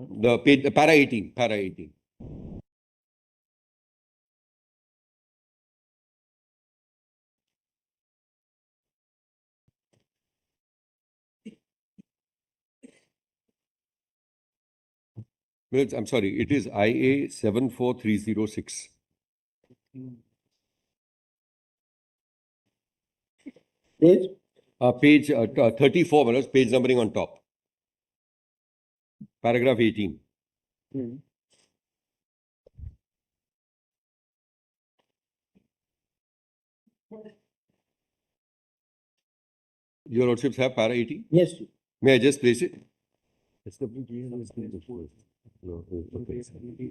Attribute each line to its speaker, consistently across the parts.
Speaker 1: the page, para 18, para 18. I'm sorry, it is IA 74306.
Speaker 2: Page?
Speaker 1: Page 34, Manoj, page numbering on top. Paragraph 18. Your lordships have para 18?
Speaker 2: Yes.
Speaker 1: May I just place it?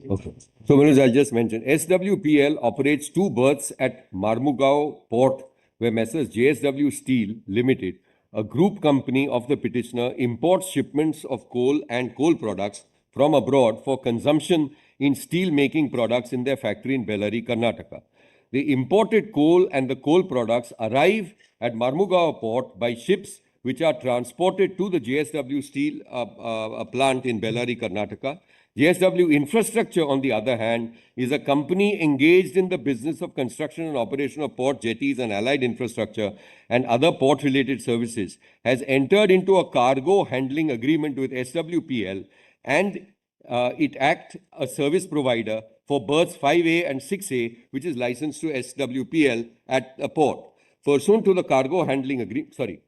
Speaker 1: Okay. So, Manoj, I just mentioned SWPL operates 2 berths at Marmugao Port, where Messrs. JSW Steel Limited, a group company of the petitioner, imports shipments of coal and coal products from abroad for consumption in steel making products in their factory in Bellary, Karnataka. The imported coal and the coal products arrive at Marmugao Port by ships which are transported to the JSW Steel plant in Bellary, Karnataka. JSW Infrastructure, on the other hand, is a company engaged in the business of construction and operation of port jetties and allied infrastructure and other port-related services, has entered into a cargo handling agreement with SWPL, and it acts a service provider for berths 5A and 6A, which is licensed to SWPL at the port. Pursuant to the cargo handling agreement, sorry.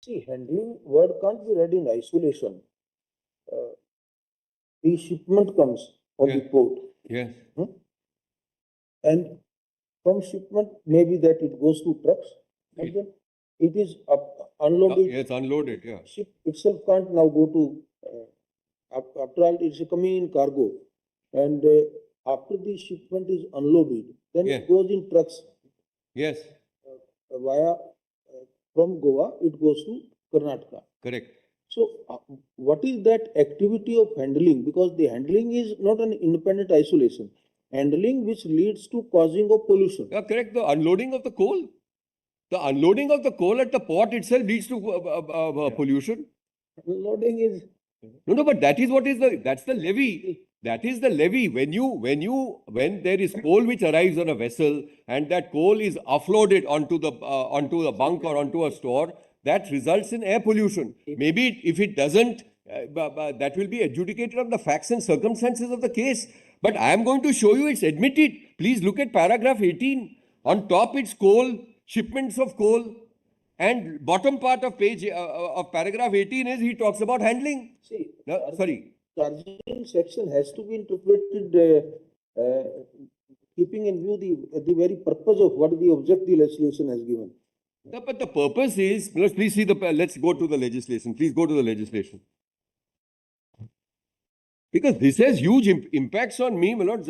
Speaker 2: See, handling word can't be read in isolation. The shipment comes from the
Speaker 1: Yeah.
Speaker 2: port,
Speaker 1: Yes.
Speaker 2: and from shipment, maybe that it goes to trucks, and then it is unloaded.
Speaker 1: Yes, unloaded, yeah.
Speaker 2: Ship itself can't now go to, after all, it's coming in cargo. And after the shipment is unloaded, then
Speaker 1: Yeah.
Speaker 2: it goes in trucks
Speaker 1: Yes,
Speaker 2: via, from Goa, it goes to Karnataka.
Speaker 1: correct.
Speaker 2: So, what is that activity of handling? Because the handling is not an independent isolation. Handling which leads to causing of pollution.
Speaker 1: Yeah, correct. The unloading of the coal. The unloading of the coal at the port itself leads to pollution.
Speaker 2: Loading is,
Speaker 1: No, but that is that's the levy. That is the levy. When there is coal which arrives on a vessel and that coal is offloaded onto the bunk or onto a store, that results in air pollution. Maybe if it doesn't, that will be adjudicated on the facts and circumstances of the case. But I am going to show you it's admitted. Please look at paragraph 18. On top it's coal, shipments of coal. And bottom part of page of paragraph 18 is he talks about handling.
Speaker 2: see,
Speaker 1: No, sorry.
Speaker 2: charging section has to be interpreted keeping in view the very purpose of what the object the legislation has given.
Speaker 1: No, but the purpose is, please see let's go to the legislation. Please go to the legislation. Because this has huge impacts on me, my lords.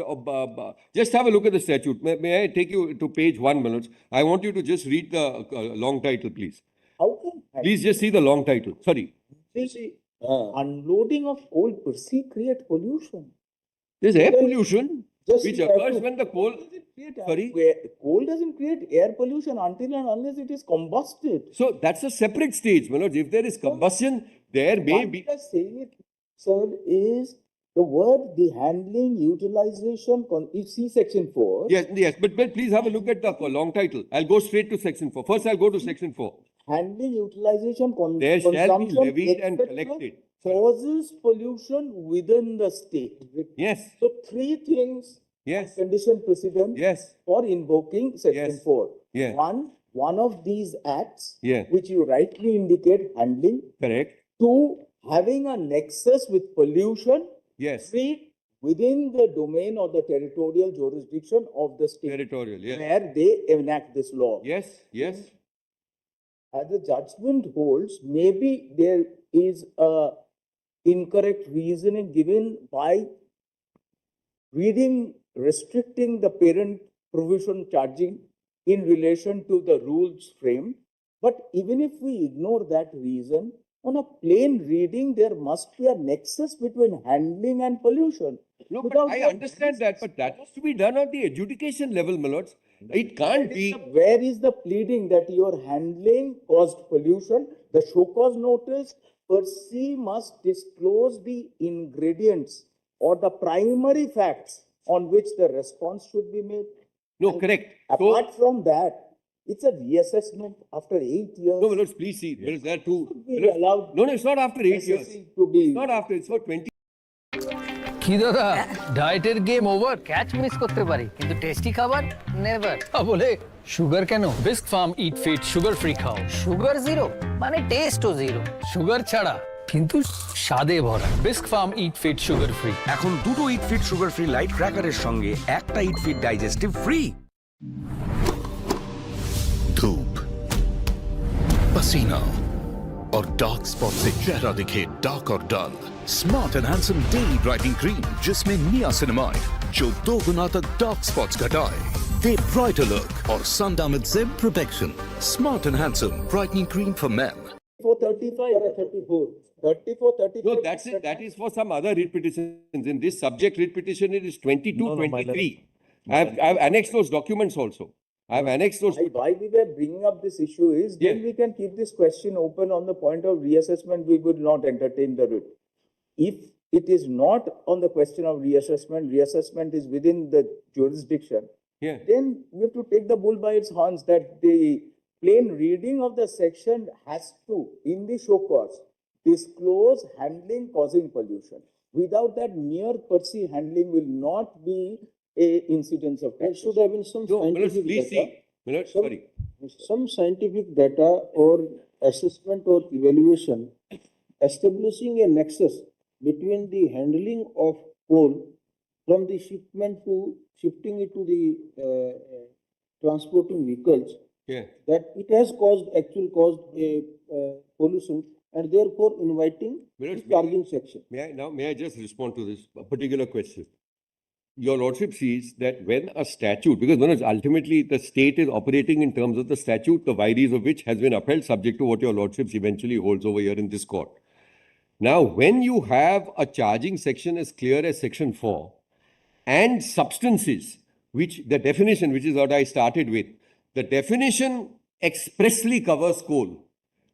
Speaker 1: Just have a look at the statute. May I take you to page 1, my lords? I want you to just read the long title, please.
Speaker 2: How can
Speaker 1: Please just see the long title. Sorry.
Speaker 2: see, unloading of coal per se create pollution?
Speaker 1: There's air pollution,
Speaker 2: Just
Speaker 1: which
Speaker 2: you have
Speaker 1: occurs
Speaker 2: to-
Speaker 1: when the coal... Sorry?
Speaker 3: Coal doesn't create air pollution until and unless it is combusted.
Speaker 1: So that's a separate stage, my lords. If there is combustion, there may
Speaker 3: What
Speaker 1: be...
Speaker 3: we are saying, sir, is the word, the handling, utilization, you see section 4.
Speaker 1: Yes, but please have a look at the long title. I'll go straight to section 4. First, I'll go to section 4.
Speaker 3: Handling, utilization,
Speaker 1: There shall be
Speaker 3: consumption,
Speaker 1: levied and
Speaker 3: etc.,
Speaker 1: collected.
Speaker 3: causes pollution within the state.
Speaker 1: Yes,
Speaker 3: So 3 things,
Speaker 1: yes,
Speaker 3: condition precedent
Speaker 1: yes,
Speaker 3: for invoking section
Speaker 1: Yes.
Speaker 3: 4.
Speaker 1: Yeah.
Speaker 3: One of these acts,
Speaker 1: Yeah.
Speaker 3: which you rightly indicate handling.
Speaker 1: correct.
Speaker 3: 2, having a nexus with pollution.
Speaker 1: Yes,
Speaker 3: 3, within the domain or the territorial jurisdiction of the state
Speaker 1: territorial. Yes,
Speaker 3: where they enact this law.
Speaker 1: yes, yes.
Speaker 3: As the judgment holds, maybe there is a incorrect reasoning given by restricting the parent provision charging in relation to the rules framed. But even if we ignore that reason, on a plain reading, there must be a nexus between handling and pollution.
Speaker 1: No, but
Speaker 3: Without
Speaker 1: I
Speaker 3: that
Speaker 1: understand that, but that has to be done at the adjudication level, my lords. It can't be.
Speaker 3: Where is the pleading that your handling caused pollution? The show cause notice per se must disclose the ingredients or the primary facts on which the response should be made.
Speaker 1: No, correct. So,
Speaker 3: Apart from that, it's a reassessment after 8 years.
Speaker 1: no, my lords, please see. There is that too.
Speaker 3: We allowed
Speaker 1: No, it's not after 8 years.
Speaker 3: SSC to be.
Speaker 1: It's not after, it's for 20.
Speaker 4: কি দাদা ডায়েটের game over catch miss করতে পারি কিন্তু tasty খাবার never বলে sugar কেন Bisk Farm Eat Fit sugar free খাও সুগার জিরো মানে টেস্টও জিরো সুগার ছাড়া কিন্তু স্বাদে ভরা Bisk Farm Eat Fit sugar free
Speaker 5: এখন দুটো Eat Fit sugar free light ক্র্যাকারের সঙ্গে একটা ইট ফিট ডাইজেস্টিভ ফ্রি।
Speaker 6: धूप, पसीना और डार्क स्पॉट से चेहरा दिखे डार्क और dull. Smart and handsome daily brightening cream जिसमें नियासिनामाइड जो 2 गुना तक डार्क स्पॉट्स घटाए, दे ब्राइटर लुक और सन डैमेज से protection. Smart and handsome brightening cream for main.
Speaker 3: 34, 34. 34, 35.
Speaker 1: No, that's it. That is for some other writ petitions. In this subject writ petition, it is 22, 23. I've annexed those documents also. I've annexed those.
Speaker 3: Why we were bringing up this issue is then
Speaker 1: Yeah.
Speaker 3: we can keep this question open on the point of reassessment. We would not entertain the writ. If it is not on the question of reassessment is within the jurisdiction,
Speaker 1: Yeah.
Speaker 3: then we have to take the bull by its horns that the plain reading of the section has to, in the show cause, disclose handling causing pollution. Without that, mere per se handling will not be a incidence of
Speaker 2: there
Speaker 3: tax.
Speaker 2: should have been some
Speaker 1: No, my lords,
Speaker 2: scientific
Speaker 1: please
Speaker 2: data.
Speaker 1: see. My lords,
Speaker 2: Some-
Speaker 1: sorry.
Speaker 2: Some scientific data or assessment or evaluation establishing a nexus between the handling of coal from the shipment to shifting it to the transporting vehicles,
Speaker 1: Yeah.
Speaker 2: that it has caused a pollution and therefore inviting the
Speaker 1: Manoj,
Speaker 2: charging section.
Speaker 1: may I just respond to this particular question? Your Lordship sees that when a statute, because Manoj, ultimately the state is operating in terms of the statute, the vires of which has been upheld subject to what your Lordships eventually holds over here in this court. Now, when you have a charging section as clear as section 4 and substances, which the definition, which is what I started with, the definition expressly covers coal.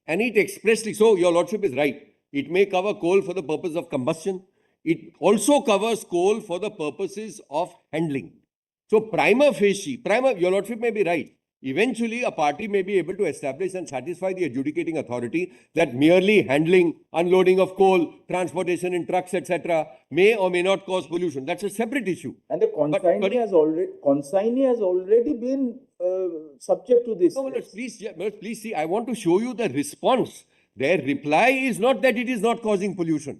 Speaker 1: And it expressly, so your Lordship is right. It may cover coal for the purpose of combustion. It also covers coal for the purposes of handling. So prima facie, your Lordship may be right. Eventually, a party may be able to establish and satisfy the adjudicating authority that merely handling, unloading of coal, transportation in trucks, etc., may or may not cause pollution. That's a separate issue.
Speaker 3: And the consignee has already been subject to this.
Speaker 1: No, Manoj, please see, I want to show you the response. Their reply is not that it is not causing pollution.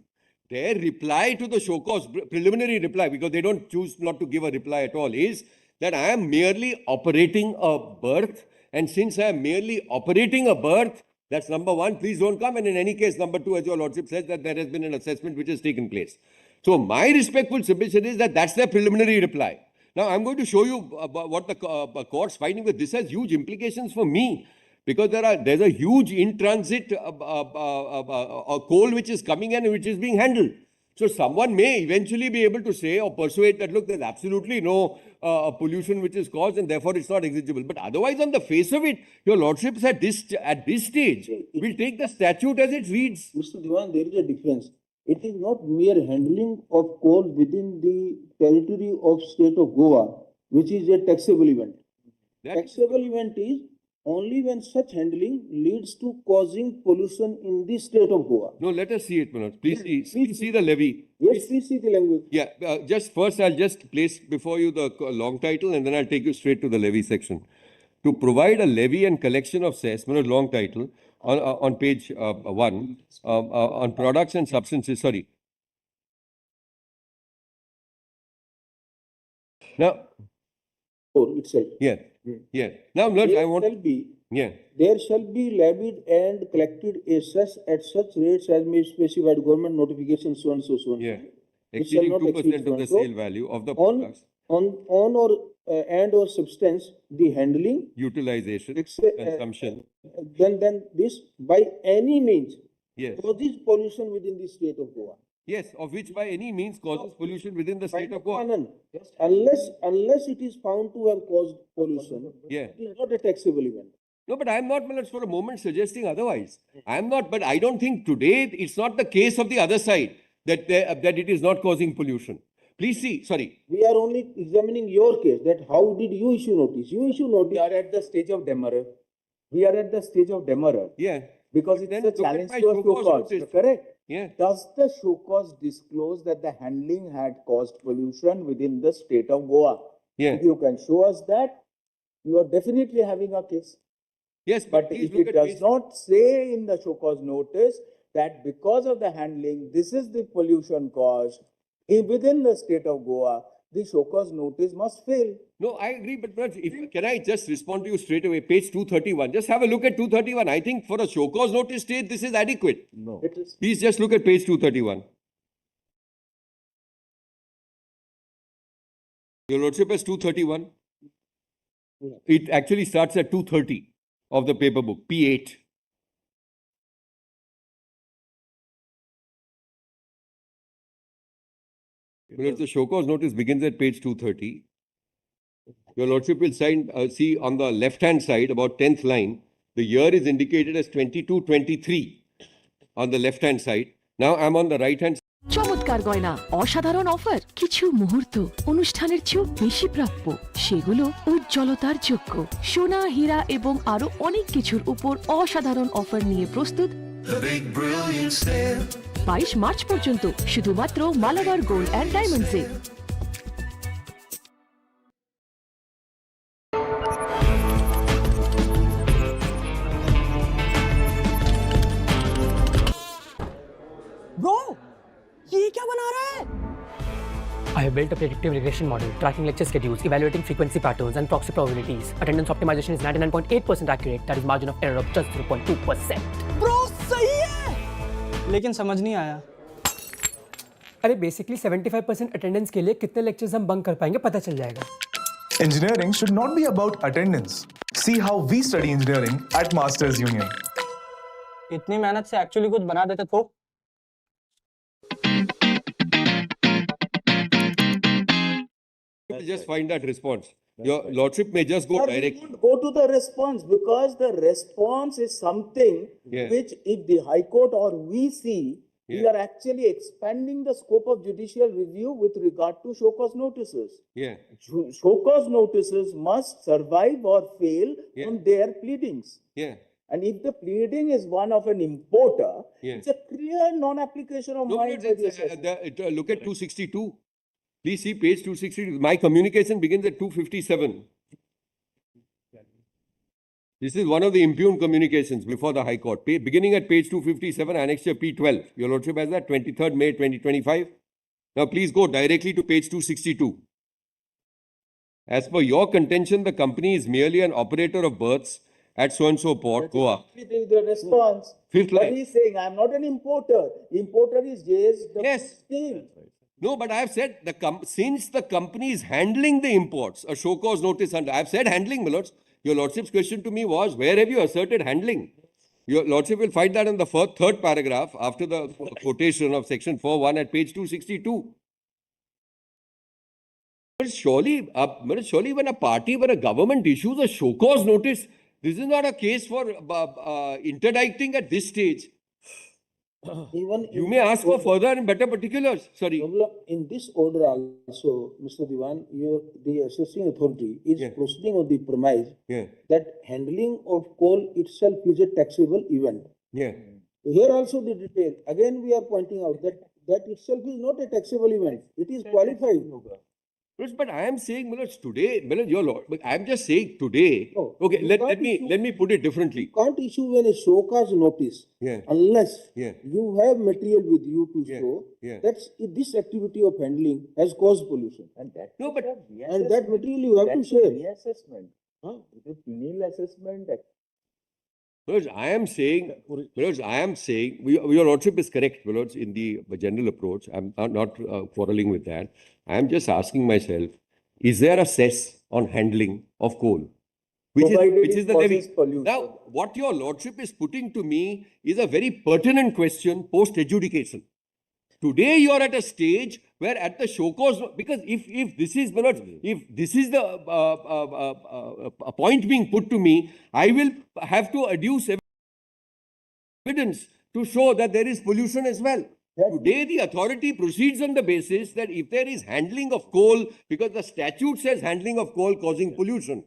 Speaker 1: Their reply to the show cause, preliminary reply, because they don't choose not to give a reply at all, is that I am merely operating a berth. And since I am merely operating a berth, that's number one, please don't come. And in any case, number two, as your Lordship says, that there has been an assessment which has taken place. So my respectful submission is that that's their preliminary reply. Now, I'm going to show you what the court's finding, but this has huge implications for me. Because there's a huge in-transit coal which is coming in and which is being handled. So someone may eventually be able to say or persuade that, look, there's absolutely no pollution which is caused and therefore it's not exigible. But otherwise, on the face of it, your Lordships at this stage will take the statute as it reads.
Speaker 2: Mr. Diwan, there is a difference. It is not mere handling of coal within the territory of state of Goa, which is a taxable event. Taxable event is only when such handling leads to causing pollution in the state of Goa.
Speaker 1: No, let us see it, Manoj. Please see the levy.
Speaker 2: Yes, please see the language.
Speaker 1: Yeah, just first I'll just place before you the long title and then I'll take you straight to the levy section. To provide a levy and collection of cess, Manoj, long title, on page 1, on products and substances, sorry. Now,
Speaker 2: Itself.
Speaker 1: yeah. Now, Manoj, I want...
Speaker 2: There shall be levied and collected a cess at such rates as may specified government notification so and so.
Speaker 1: Yeah.
Speaker 2: It shall
Speaker 1: Exceeding
Speaker 2: not
Speaker 1: 2%
Speaker 2: exceed
Speaker 1: of the
Speaker 2: so.
Speaker 1: sale value of the
Speaker 2: On
Speaker 1: products.
Speaker 2: Or substance, the handling,
Speaker 1: Utilization, consumption.
Speaker 2: then this by any means
Speaker 1: Yes.
Speaker 2: causes pollution within the state of Goa.
Speaker 1: Yes, of which by any means causes pollution within the state of Goa.
Speaker 2: None. Unless it is found to have caused pollution,
Speaker 1: Yeah.
Speaker 2: it is not a taxable event.
Speaker 1: No, but I am not, Manoj, for a moment suggesting otherwise. I am not, but I don't think today it's not the case of the other side that it is not causing pollution. Please see, sorry.
Speaker 2: We are only examining your case, that how did you issue notice? You issue
Speaker 3: We
Speaker 2: notice.
Speaker 3: are at the stage of demurrer.
Speaker 1: Yeah.
Speaker 3: Because it's
Speaker 1: Then
Speaker 3: a
Speaker 1: look at
Speaker 3: challenge
Speaker 1: my
Speaker 3: to a
Speaker 1: show
Speaker 3: show
Speaker 1: cause
Speaker 3: cause,
Speaker 1: notice.
Speaker 3: correct?
Speaker 1: Yeah.
Speaker 3: Does the show cause disclose that the handling had caused pollution within the state of Goa?
Speaker 1: Yeah.
Speaker 3: If you can show us that, you are definitely having a case.
Speaker 1: Yes,
Speaker 3: But
Speaker 1: please
Speaker 3: if
Speaker 1: look
Speaker 3: it
Speaker 1: at
Speaker 3: does
Speaker 1: page-
Speaker 3: not say in the show cause notice that because of the handling, this is the pollution caused within the state of Goa, the show cause notice must fail.
Speaker 1: No, I agree, but Manoj, can I just respond to you straight away? Page 231. Just have a look at 231. I think for a show cause notice stage, this is adequate.
Speaker 2: No.
Speaker 3: It is.
Speaker 1: Please just look at page 231. Your Lordship has 231. It actually starts at 230 of the paper book, P8. Well, the show cause notice begins at page 230. Your Lordship will see on the left-hand side, about 10th line, the year is indicated as 22-23 on the left-hand side. Now I'm on the right-hand side.
Speaker 7: চমৎকার গয়না অসাধারণ offer কিছু মুহূর্ত অনুষ্ঠানের চেয়েও বেশি প্রাপ্য সেগুলো উজ্জ্বলতার যোগ্য সোনা হীরা এবং আরো অনেক কিছুর উপর অসাধারণ অফার নিয়ে প্রস্তুত 22 মার্চ পর্যন্ত শুধুমাত্র মালাবার গোল্ড অ্যান্ড ডায়মন্ডসে
Speaker 8: have built a predictive regression model, tracking lecture schedules, evaluating frequency patterns and proxy probabilities. Attendance optimization is 99.8% accurate, that is margin of error of just 0.2%.
Speaker 9: Bro सही है लेकिन समझ नहीं आया।
Speaker 8: अरे बेसिकली 75% अटेंडेंस के लिए कितने लेक्चर्स हम बंक कर पाएंगे पता चल जाएगा।
Speaker 10: Engineering should not be about attendance. See how we study engineering at Masters Union.
Speaker 9: इतनी मेहनत से एक्चुअली कुछ बना देते तो
Speaker 1: Just find that response. Your lordship may just go
Speaker 3: Sir, we
Speaker 1: direct.
Speaker 3: won't go to the response because the response is something
Speaker 1: Yeah.
Speaker 3: which if the High Court or we see, we
Speaker 1: Yeah.
Speaker 3: are actually expanding the scope of judicial review with regard to show cause notices.
Speaker 1: Yeah.
Speaker 3: Show cause notices must survive or fail
Speaker 1: Yeah.
Speaker 3: on their pleadings.
Speaker 1: Yeah.
Speaker 3: And if the pleading is one of an importer,
Speaker 1: Yeah.
Speaker 3: it's a clear non-application of
Speaker 1: No,
Speaker 3: mine
Speaker 1: but
Speaker 3: by the
Speaker 1: it's,
Speaker 3: assessment.
Speaker 1: look at 262. Please see page 262. My communication begins at 257. This is one of the impugned communications before the High Court. Beginning at page 257, annexure P12. Your Lordship has that 23rd May 2025. Now please go directly to page 262. As per your contention, the company is merely an operator of berths at so-and-so port, Goa.
Speaker 3: The response.
Speaker 1: Fifth
Speaker 3: But
Speaker 1: line.
Speaker 3: he's saying, I'm not an importer. Importer is JSW
Speaker 1: Yes.
Speaker 3: Steel.
Speaker 1: No, but I have said since the company is handling the imports, a show cause notice under. I have said handling, my lords. Your lordship's question to me was, where have you asserted handling? Your lordship will find that in the third paragraph after the quotation of section 4.1 at page 262. But surely when a government issues a show cause notice, this is not a case for interdicting at this stage.
Speaker 2: Even
Speaker 1: You
Speaker 2: in
Speaker 1: may
Speaker 2: this
Speaker 1: ask for
Speaker 2: order-
Speaker 1: further and better particulars. Sorry.
Speaker 2: Problem in this order also, Mr. Diwan, the assessing authority is
Speaker 1: Yeah.
Speaker 2: proceeding on the premise
Speaker 1: Yeah.
Speaker 2: that handling of coal itself is a taxable event.
Speaker 1: Yeah.
Speaker 2: Here also the detail, again we are pointing out that itself is not a taxable event. It is qualified.
Speaker 1: Yes, but I am saying, Milord, today, Milord, your lord, but I am just saying today.
Speaker 2: No,
Speaker 1: Okay,
Speaker 2: you
Speaker 1: let
Speaker 2: can't
Speaker 1: me
Speaker 2: issue-
Speaker 1: let me put it differently.
Speaker 2: Can't issue when a show cause notice
Speaker 1: Yeah.
Speaker 2: unless
Speaker 1: Yeah.
Speaker 2: you have material with you to
Speaker 1: Yeah.
Speaker 2: show
Speaker 1: Yeah.
Speaker 2: that this activity of handling has caused pollution.
Speaker 3: And that
Speaker 1: No,
Speaker 3: is
Speaker 1: but-
Speaker 3: a
Speaker 2: And that
Speaker 3: reassessment.
Speaker 2: material you have to
Speaker 3: That's a
Speaker 2: share.
Speaker 3: reassessment.
Speaker 2: Huh?
Speaker 3: It is nil assessment.
Speaker 1: Milord, I am saying, your lordship is correct, Milord, in the general approach. I'm not quarreling with that. I am just asking myself, is there a cess on handling of coal?
Speaker 3: Provided
Speaker 1: Which
Speaker 3: it
Speaker 1: is the levy.
Speaker 3: causes pollution.
Speaker 1: Now, what your lordship is putting to me is a very pertinent question post adjudication. Today you are at a stage where at the show cause, because if this is, Milord, if this is the point being put to me, I will have to adduce evidence to show that there is pollution as well. Today the authority proceeds on the basis that if there is handling of coal, because the statute says handling of coal causing pollution.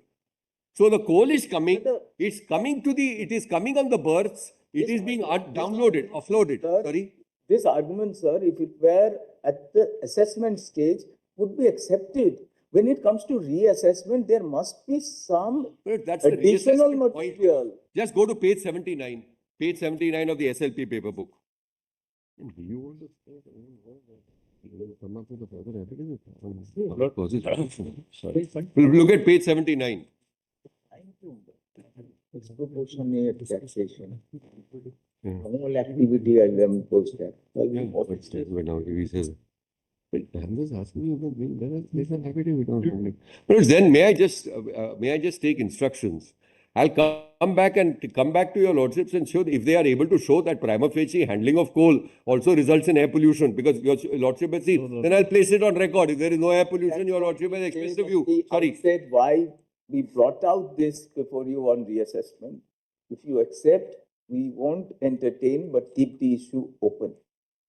Speaker 1: So the coal is coming, it is coming on the berths, it is being downloaded, offloaded.
Speaker 3: Sir,
Speaker 1: Sorry.
Speaker 3: This argument, sir, if it were at the assessment stage, would be accepted. When it comes to reassessment, there must be some
Speaker 1: But that's the
Speaker 3: additional
Speaker 1: reassessment point.
Speaker 3: material.
Speaker 1: Just go to page 79. Page 79 of the SLP paper book. And do you want to come up with a further evidence? Sorry. Look at page 79.
Speaker 3: Disproportionate taxation. All activity I am post that.
Speaker 1: But now he says, but I'm just asking you, there's an affidavit on handling. But then may I just take instructions? I'll come back to your lordships and show that if they are able to show that prima facie handling of coal also results in air pollution, because your lordship has seen, then I'll place it on record. If there is no air pollution, your lordship has expressed a view. Sorry.
Speaker 3: Said why we brought out this before you on reassessment. If you accept, we won't entertain, but keep the issue open.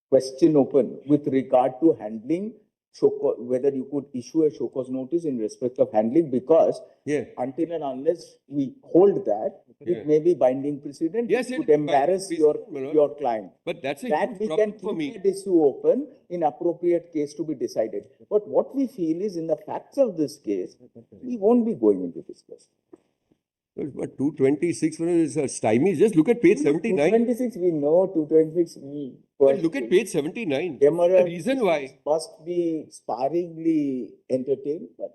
Speaker 3: Question open with regard to handling, whether you could issue a show cause notice in respect of handling, because until and unless we hold that, it may be binding precedent.
Speaker 1: Yes,
Speaker 3: it
Speaker 1: it
Speaker 3: could
Speaker 1: is
Speaker 3: embarrass
Speaker 1: binding
Speaker 3: your
Speaker 1: precedent, my lord.
Speaker 3: your client.
Speaker 1: But that's a
Speaker 3: That
Speaker 1: huge
Speaker 3: we
Speaker 1: problem
Speaker 3: can
Speaker 1: for me.
Speaker 3: keep the issue open in appropriate case to be decided. But what we feel is in the facts of this case, we won't be going into this question.
Speaker 1: But 226 is a stymie. Just look at page 79.
Speaker 3: 226, we know 226 we.
Speaker 1: But look at page 79.
Speaker 3: Emerald
Speaker 1: The reason why.
Speaker 3: must be sparingly entertained, but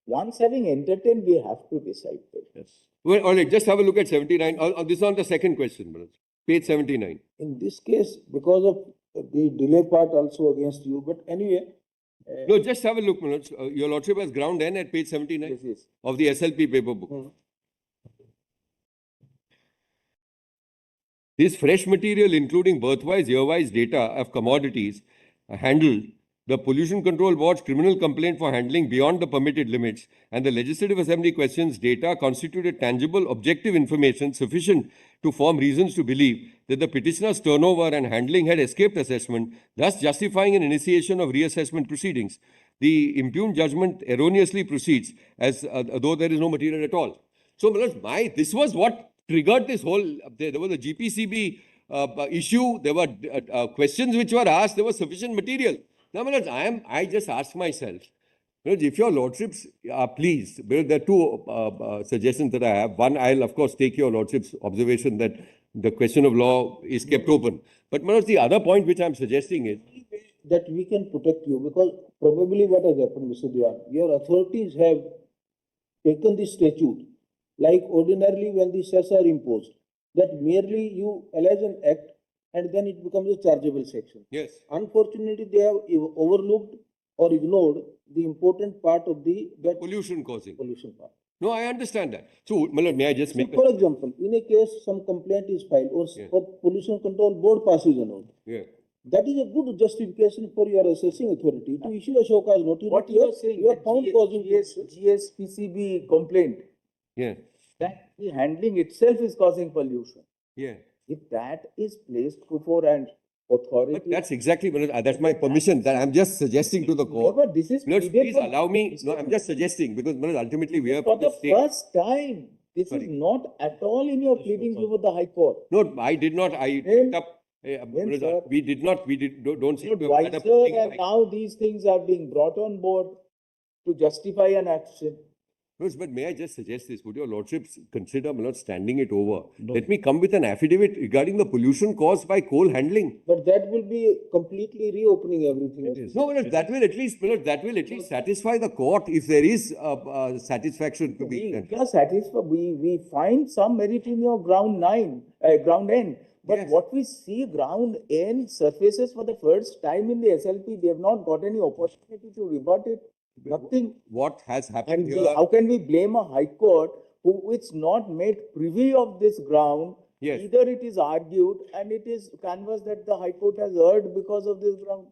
Speaker 3: once having entertained, we have to decide.
Speaker 1: Yes. Well, all right, just have a look at 79. This is on the second question, Manoj. Page 79.
Speaker 2: In this case, because of the delay part also against you, but anyway.
Speaker 1: No, just have a look, Manoj. Your Lordship has ground N at page 79
Speaker 3: Yes, yes.
Speaker 1: of the SLP paper book. This fresh material, including birthwise, year-wise data of commodities, handled the Pollution Control Board's criminal complaint for handling beyond the permitted limits, and the Legislative Assembly questions data constituted tangible, objective information sufficient to form reasons to believe that the petitioner's turnover and handling had escaped assessment, thus justifying an initiation of reassessment proceedings. The impugned judgment erroneously proceeds as though there is no material at all. So, Manoj, this was what triggered this whole. There was a GPCB issue. There were questions which were asked. There was sufficient material. Now, Manoj, I just ask myself, Manoj, if your Lordships are pleased, there are two suggestions that I have. One, I'll of course take your Lordship's observation that the question of law is kept open. But Manoj, the other point which I'm suggesting is
Speaker 2: that we can protect you, because probably what has happened, Mr. Dewan, your authorities have taken the statute, like ordinarily when the cess are imposed, that merely you allege an act and then it becomes a chargeable section.
Speaker 1: yes.
Speaker 2: Unfortunately, they have overlooked or ignored the important part of that
Speaker 1: Pollution causing.
Speaker 2: pollution part.
Speaker 1: No, I understand that. So, Manoj, may I just make
Speaker 2: For example, in a case some complaint is filed or Pollution Control Board passes a note,
Speaker 1: yeah.
Speaker 2: that is a good justification for your assessing authority to issue a show cause notice.
Speaker 3: What you are saying,
Speaker 2: you are
Speaker 3: that
Speaker 2: found causing
Speaker 3: GSPCB complaint,
Speaker 1: Yeah.
Speaker 3: that the handling itself is causing pollution.
Speaker 1: Yeah.
Speaker 3: If that is placed before an authority.
Speaker 1: But that's exactly, Manoj, that's my permission that I'm just suggesting to the court.
Speaker 3: No, but this is.
Speaker 1: Manoj,
Speaker 3: pleaded
Speaker 1: please
Speaker 3: for-
Speaker 1: allow me. No, I'm just suggesting because Manoj, ultimately we have
Speaker 3: For the
Speaker 1: to stake.
Speaker 3: first time, this
Speaker 1: Sorry.
Speaker 3: is not at all in your pleadings before the High Court.
Speaker 1: No, I did not. I picked up. Manoj,
Speaker 3: sir.
Speaker 1: we did not. We did. Don't say.
Speaker 3: Advisor, and now these things are being brought on board to justify an action.
Speaker 1: But may I just suggest this? Would your Lordships consider, Manoj, standing it over? Let me come with an affidavit regarding the pollution caused by coal handling.
Speaker 2: But that will be completely reopening everything.
Speaker 1: No, Manoj, that will at least, Manoj, that will at least satisfy the court if there is satisfaction to be.
Speaker 3: We are satisfied. We find some merit in your ground N. But
Speaker 1: Yes.
Speaker 3: what we see, ground N surfaces for the first time in the SLP. They have not got any opportunity to rebut it. Nothing.
Speaker 1: What has happened
Speaker 3: And
Speaker 1: here?
Speaker 3: how can we blame a High Court who is not made privy of this ground?
Speaker 1: Yes.
Speaker 3: Either it is argued and it is canvassed that the High Court has erred because of this ground.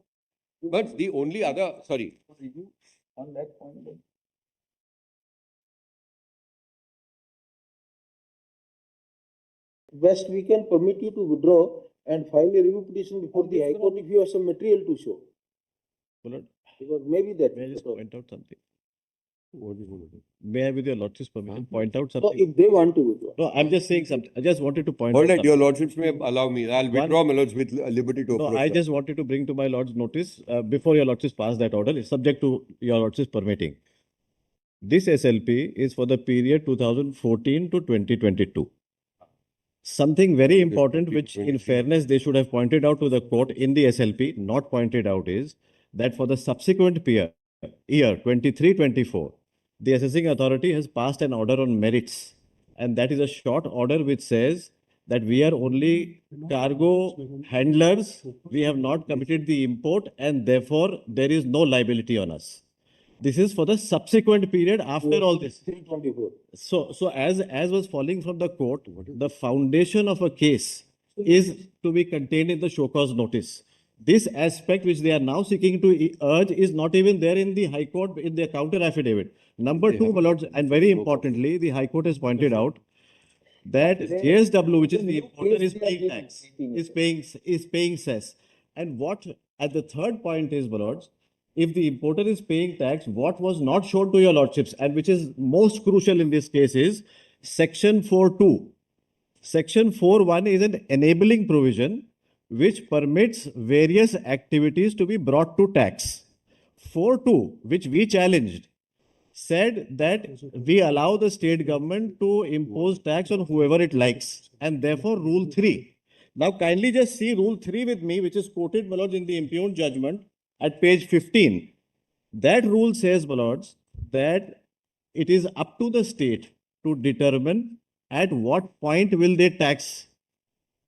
Speaker 1: But the only other, sorry.
Speaker 3: Review on that point. then.
Speaker 2: Best we can permit you to withdraw and file a review petition before the High Court if you have some material to show. Because maybe that.
Speaker 11: May I just point out something?
Speaker 1: What is it?
Speaker 11: May I, with your Lordship's permission, point out
Speaker 2: So
Speaker 11: something?
Speaker 2: if they want to withdraw.
Speaker 11: No, I'm just saying something. I just wanted to point
Speaker 1: All
Speaker 11: out
Speaker 1: right,
Speaker 11: something.
Speaker 1: your Lordships may allow me. I'll withdraw, my Lords, with liberty to
Speaker 11: No,
Speaker 1: approach.
Speaker 11: I
Speaker 1: that.
Speaker 11: just wanted to bring to my Lord's notice, before your Lordships pass that order, it's subject to your Lordships permitting. This SLP is for the period 2014 to 2022. Something very important, which in fairness, they should have pointed out to the court in the SLP, not pointed out, is that for the subsequent year 23-24, the assessing authority has passed an order on merits. And that is a short order which says that we are only cargo handlers, we have not committed the import, and therefore there is no liability on us. This is for the subsequent period after all this.
Speaker 2: 324.
Speaker 11: So as was falling from the court, the foundation of a case is to be contained in the show cause notice. This aspect which they are now seeking to urge is not even there in the High Court in their counter affidavit. Number two, my lords, and very importantly, the High Court has pointed out that JSW, which is the importer, is paying tax, is paying cess. And what at the third point is, my lords, if the importer is paying tax, what was not shown to your lordships, and which is most crucial in this case, is Section 4.2. Section 4.1 is an enabling provision which permits various activities to be brought to tax. 4.2, which we challenged, said that we allow the state government to impose tax on whoever it likes, and therefore Rule 3. Now kindly just see Rule 3 with me, which is quoted, my lords, in the impugned judgment at page 15. That rule says, my lords, that it is up to the state to determine at what point will they tax.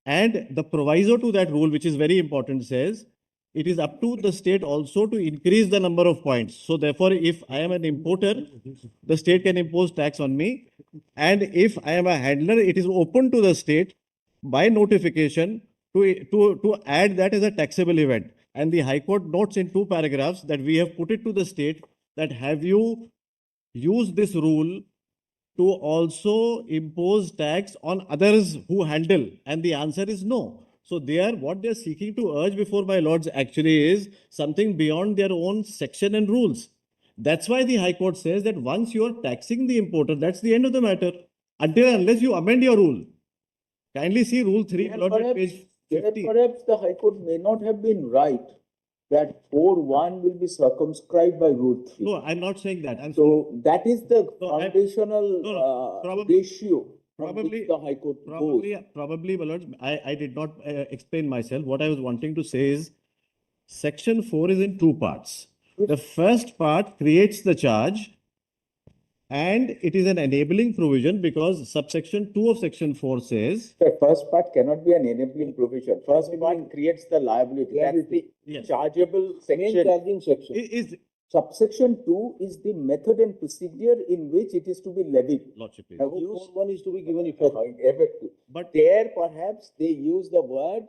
Speaker 11: And the proviso to that rule, which is very important, says it is up to the state also to increase the number of points. So therefore, if I am an importer, the state can impose tax on me. And if I am a handler, it is open to the state by notification to add that as a taxable event. And the High Court notes in 2 paragraphs that we have put it to the state that have you used this rule to also impose tax on others who handle? And the answer is no. So what they are seeking to urge before my lords actually is something beyond their own section and rules. That's why the High Court says that once you are taxing the importer, that's the end of the matter, unless you amend your rule. Kindly see Rule 3, my lords, at page 50.
Speaker 3: Perhaps the High Court may not have been right that 4.1 will be circumscribed by Rule 3.
Speaker 11: No, I'm not saying that.
Speaker 3: So that is the
Speaker 11: No,
Speaker 3: foundational
Speaker 11: probably-
Speaker 3: ratio from which the High Court goes.
Speaker 11: Probably, my lords, I did not explain myself. What I was wanting to say is Section 4 is in 2 parts. The first part creates the charge, and it is an enabling provision because subsection 2 of Section 4 says,
Speaker 3: The first part cannot be an enabling provision. First part creates the liability. That's the
Speaker 11: Yes.
Speaker 3: chargeable
Speaker 2: Main
Speaker 3: section.
Speaker 2: charging section.
Speaker 11: is
Speaker 3: Subsection 2 is the method and procedure in which it is to be levied.
Speaker 11: Lordship, please.
Speaker 3: Now,
Speaker 2: Rule 4.1 is to be given effect.
Speaker 3: Effective.
Speaker 11: But
Speaker 3: There perhaps they use the word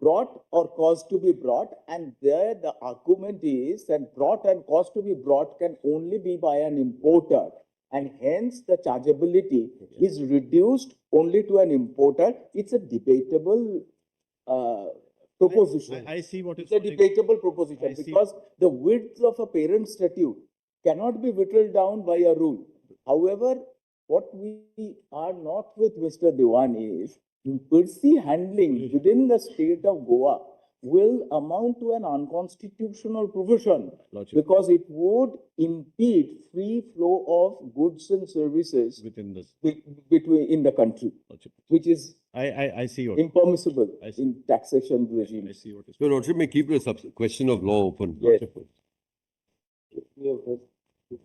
Speaker 3: brought or caused to be brought, and there the argument is that brought and caused to be brought can only be by an importer, and hence the chargeability is reduced only to an importer. It's a debatable proposition.
Speaker 11: I see what is.
Speaker 3: It's a debatable proposition
Speaker 11: I see.
Speaker 3: because the width of a parent statute cannot be whittled down by a rule. However, what we are not with Mr. Dewan is Percy handling within the state of Goa will amount to an unconstitutional provision
Speaker 11: Lordship.
Speaker 3: because it would impede free flow of goods and services
Speaker 11: Within this.
Speaker 3: between in the country,
Speaker 11: Lordship.
Speaker 3: which is
Speaker 11: I see what.
Speaker 3: impermissible
Speaker 11: I see.
Speaker 3: in taxation
Speaker 11: I
Speaker 3: regimes.
Speaker 11: see what is.
Speaker 1: Your Lordship may keep the question of law open.
Speaker 3: Yes.
Speaker 2: We have heard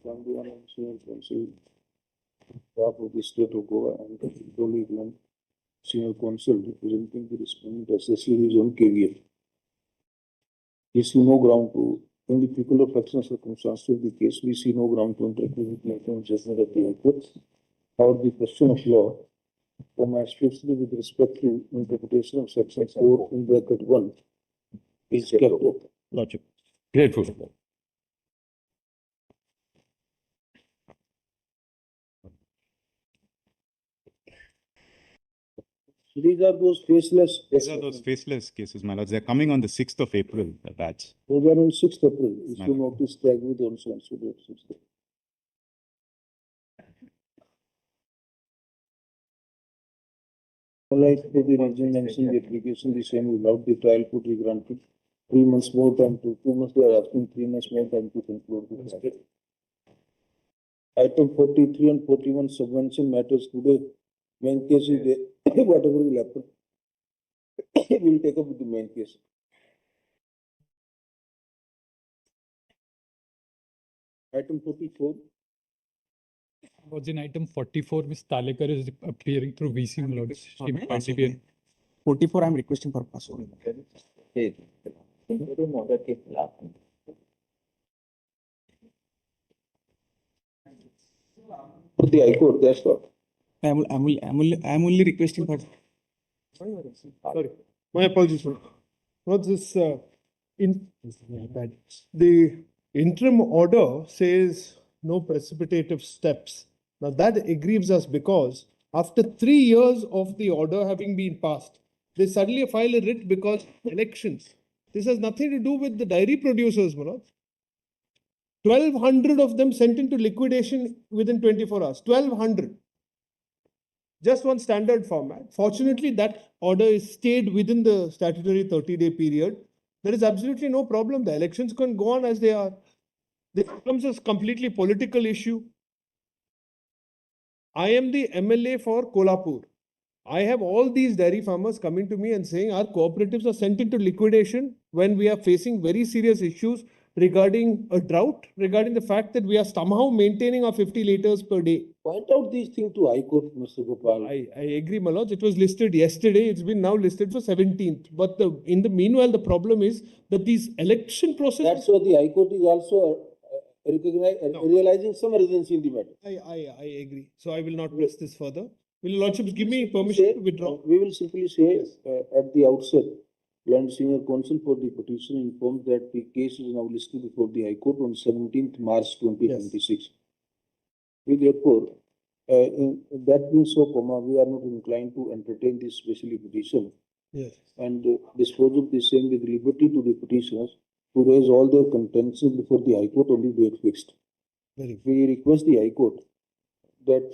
Speaker 2: from the NCERT Council, staff of the state of Goa and the colleague and senior counsel representing the respondent assessing his own career. We see no ground to, in the particular facts and circumstances of the case, we see no ground to interpret the judgment of the High Court. However, the question of law, especially with respect to interpretation of section 4 in bracket 1, is kept open.
Speaker 11: Lordship.
Speaker 1: Grateful.
Speaker 2: These are those faceless.
Speaker 12: These are those faceless cases, my lords. They're coming on the 6th of April, the batch.
Speaker 2: Those are on 6th April. Issue
Speaker 12: Madam.
Speaker 2: notice tag with also on 6th April. Like for the reason mentioned, the application, the same without the trial could be granted 3 months more time to, 2 months, they are asking 3 months more time to conclude the trial. Item 43 and 41 subvention matters today. Main case is there, whatever will happen. We will take up with the main case. Item 44.
Speaker 13: Was in item 44, Ms. Talekar is appearing through VC Lords. She might be in
Speaker 9: 44, I'm requesting for password.
Speaker 2: For the High Court, that's what.
Speaker 9: I'm only requesting for.
Speaker 11: Sorry, my apologies. What's this? The interim order says no precipitative steps. Now that aggrieves us because after 3 years of the order having been passed, they suddenly file a writ because elections. This has nothing to do with the dairy producers, Manoj. 1,200 of them sent into liquidation within 24 hours. 1,200. Just one standard format. Fortunately, that order is stayed within the statutory 30-day period. There is absolutely no problem. The elections can go on as they are. This becomes a completely political issue. I am the MLA for Kolhapur. I have all these dairy farmers coming to me and saying our cooperatives are sent into liquidation when we are facing very serious issues regarding a drought, regarding the fact that we are somehow maintaining our 50 liters per day.
Speaker 2: Point out these things to High Court, Mr. Gopal.
Speaker 11: I agree, my lords. It was listed yesterday. It's been now listed for 17th. But in the meanwhile, the problem is that these election processes.
Speaker 2: That's why the High Court is also realizing some urgency in the matter.
Speaker 11: I agree. So I will not press this further. Will your lordships give me permission to withdraw?
Speaker 2: We will simply say at the outset, Land Senior Counsel for the petition informed that the case is now listed before the High Court on 17th March 2026. We therefore, that being so, we are not inclined to entertain this special petition.
Speaker 11: Yes.
Speaker 2: And dispose of the same with liberty to the petitioners to raise all their contentions before the High Court on the date fixed.
Speaker 11: Very good.
Speaker 2: We request the High Court that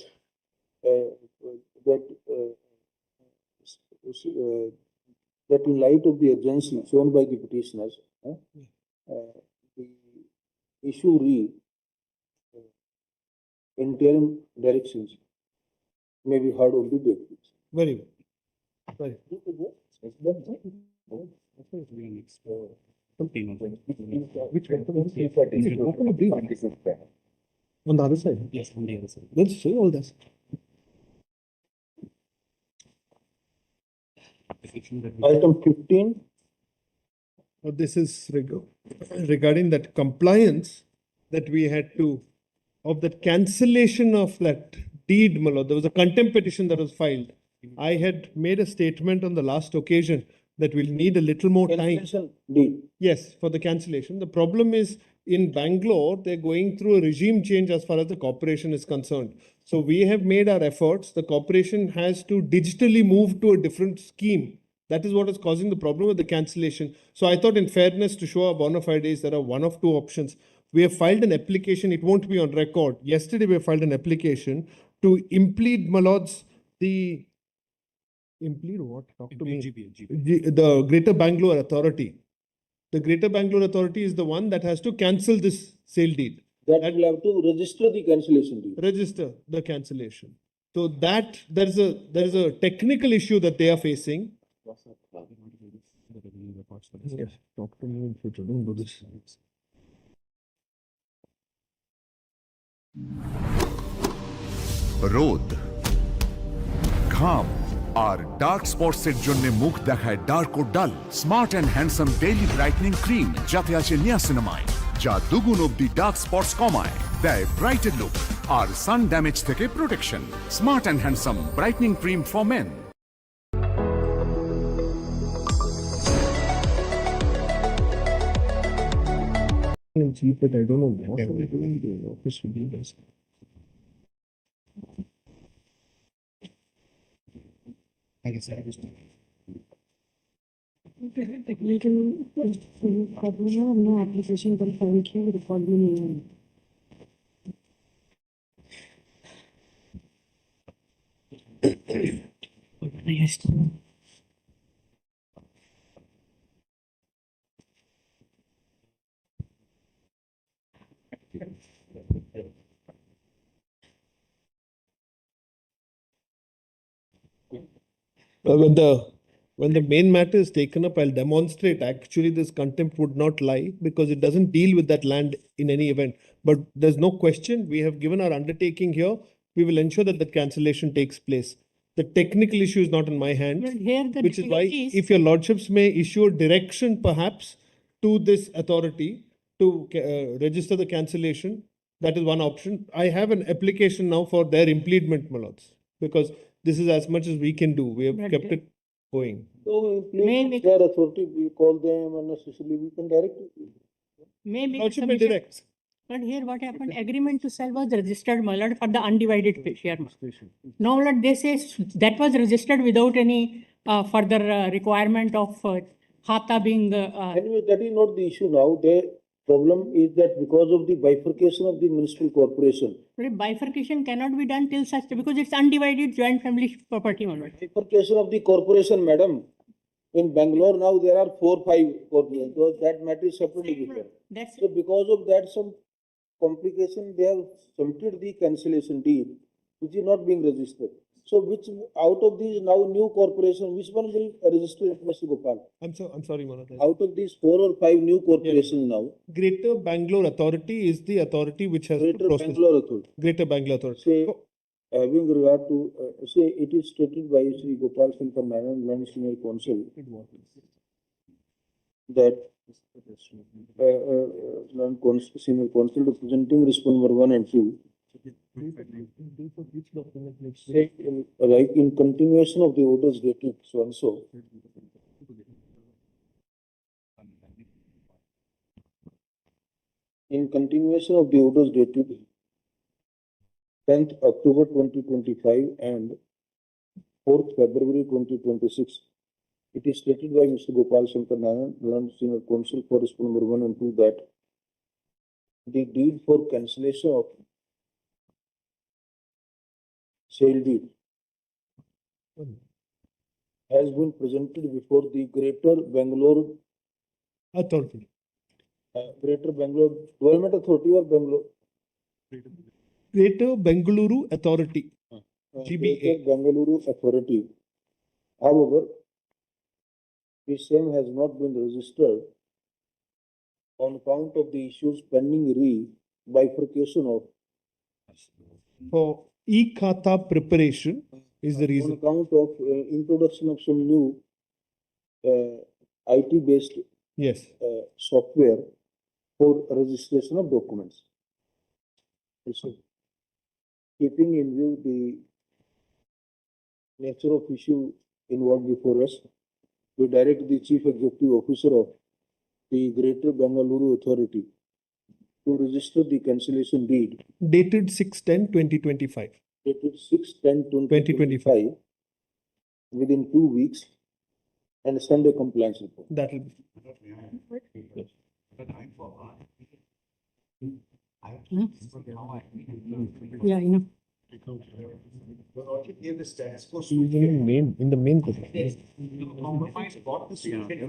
Speaker 2: that in light of the urgency shown by the petitioners, the issue interim directions may be heard on the date fixed.
Speaker 11: Very good. Very good. Which on the other side?
Speaker 9: Yes, on the other side.
Speaker 11: Let's say all this.
Speaker 2: Item 15.
Speaker 11: This is regarding that compliance that we had to, of that cancellation of that deed, my lord. There was a contempt petition that was filed. I had made a statement on the last occasion that we'll need a little more time.
Speaker 2: Cancellation deed.
Speaker 11: Yes, for the cancellation. The problem is in Bangalore, they're going through a regime change as far as the corporation is concerned. So we have made our efforts. The corporation has to digitally move to a different scheme. That is what is causing the problem with the cancellation. So I thought in fairness to show our bona fides, there are one of two options. We have filed an application. It won't be on record. Yesterday, we have filed an application to implead, my lords, the implead what? Talk to me. The Greater Bangalore Authority. The Greater Bangalore Authority is the one that has to cancel this sale deed.
Speaker 2: That will have to register the cancellation deed.
Speaker 11: Register the cancellation. So that there is a technical issue that they are facing. Yes, talk to me if you don't do this.
Speaker 6: রোদ, ঘাম আর dark স্পটসের জন্য মুখ দেখায় dark ও ডাল। Smart and handsome daily brightening cream যাতে আছে niacinamide, যা দুগুণ অব্দি ডার্ক স্পটস কমায়, দেয় ব্রাইটের লুক আর সান ড্যামেজ থেকে protection. Smart and handsome brightening cream for men.
Speaker 11: But I don't know what are we doing in the office with you guys.
Speaker 9: I guess I just.
Speaker 7: Technical problem, no application can thank you record me. Yes.
Speaker 11: When the main matter is taken up, I'll demonstrate actually this contempt would not lie because it doesn't deal with that land in any event. But there's no question, we have given our undertaking here. We will ensure that the cancellation takes place. The technical issue is not in my hands, which is why if your lordships may issue a direction perhaps to this authority to register the cancellation, that is one option. I have an application now for their impleadment, my lords, because this is as much as we can do. We have kept it going.
Speaker 2: So, please, their authority, we call them unnecessarily, we can direct it.
Speaker 8: Maybe.
Speaker 11: Lordship may direct.
Speaker 8: But here what happened, agreement to sell was registered, my lord, for the undivided share. No, my lord, they say that was registered without any further requirement of khata being.
Speaker 2: Anyway, that is not the issue now. The problem is that because of the bifurcation of the municipal corporation.
Speaker 8: But bifurcation cannot be done till such, because it's undivided joint family property, my lord.
Speaker 2: Bifurcation of the corporation, madam. In Bangalore now there are 4-5 corporations, so that matter is separately different.
Speaker 8: That's
Speaker 2: So because of that, some complication, they have submitted the cancellation deed, which is not being registered. So which, out of these now new corporation, which one will register it, Mr. Gopal?
Speaker 11: I'm sorry, Manoj.
Speaker 2: Out of these 4 or 5 new corporations now,
Speaker 11: Greater Bangalore Authority is the authority which has
Speaker 2: Greater Bangalore Authority.
Speaker 11: Greater Bangalore Authority.
Speaker 2: Say, having regard to, say, it is stated by Sri Gopal Shankar Naran, Land Senior Counsel, that Senior Counsel representing respond number 1 and 2, say, like in continuation of the orders dated so and so, in continuation of the orders dated 10th October 2025 and 4th February 2026, it is stated by Mr. Gopal Shankar Nayan, Land Senior Counsel for respond number 1 and 2, that the deed for cancellation of sale deed has been presented before the Greater Bangalore
Speaker 11: Authority.
Speaker 2: Greater Bangalore Development Authority or Bangalore?
Speaker 11: Greater Bengaluru Authority.
Speaker 2: Greater Bangalore Authority. However, the same has not been registered on account of the issues pending re-bifurcation of.
Speaker 11: For e-Khata preparation is the
Speaker 2: On
Speaker 11: reason.
Speaker 2: account of introduction of some new IT-based
Speaker 11: Yes.
Speaker 2: software for registration of documents. So, keeping in view the nature of issue involved before us, we direct the Chief Executive Officer of the Greater Bengaluru Authority to register the cancellation deed
Speaker 11: Dated 6/10/2025.
Speaker 2: dated 6/10/2025 within 2 weeks and send a compliance report.
Speaker 11: That will be.
Speaker 8: Yeah, I know.
Speaker 11: In the main.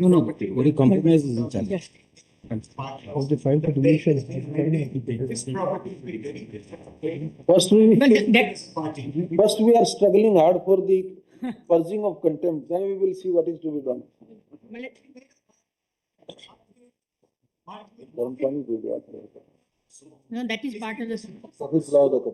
Speaker 9: No, what compromise is in charge.
Speaker 8: Yes.
Speaker 11: Of the file, the deletion.
Speaker 2: First we,
Speaker 8: But that,
Speaker 2: first we are struggling hard for the purging of contempt, then we will see what is to be done.
Speaker 8: no, that is part of the.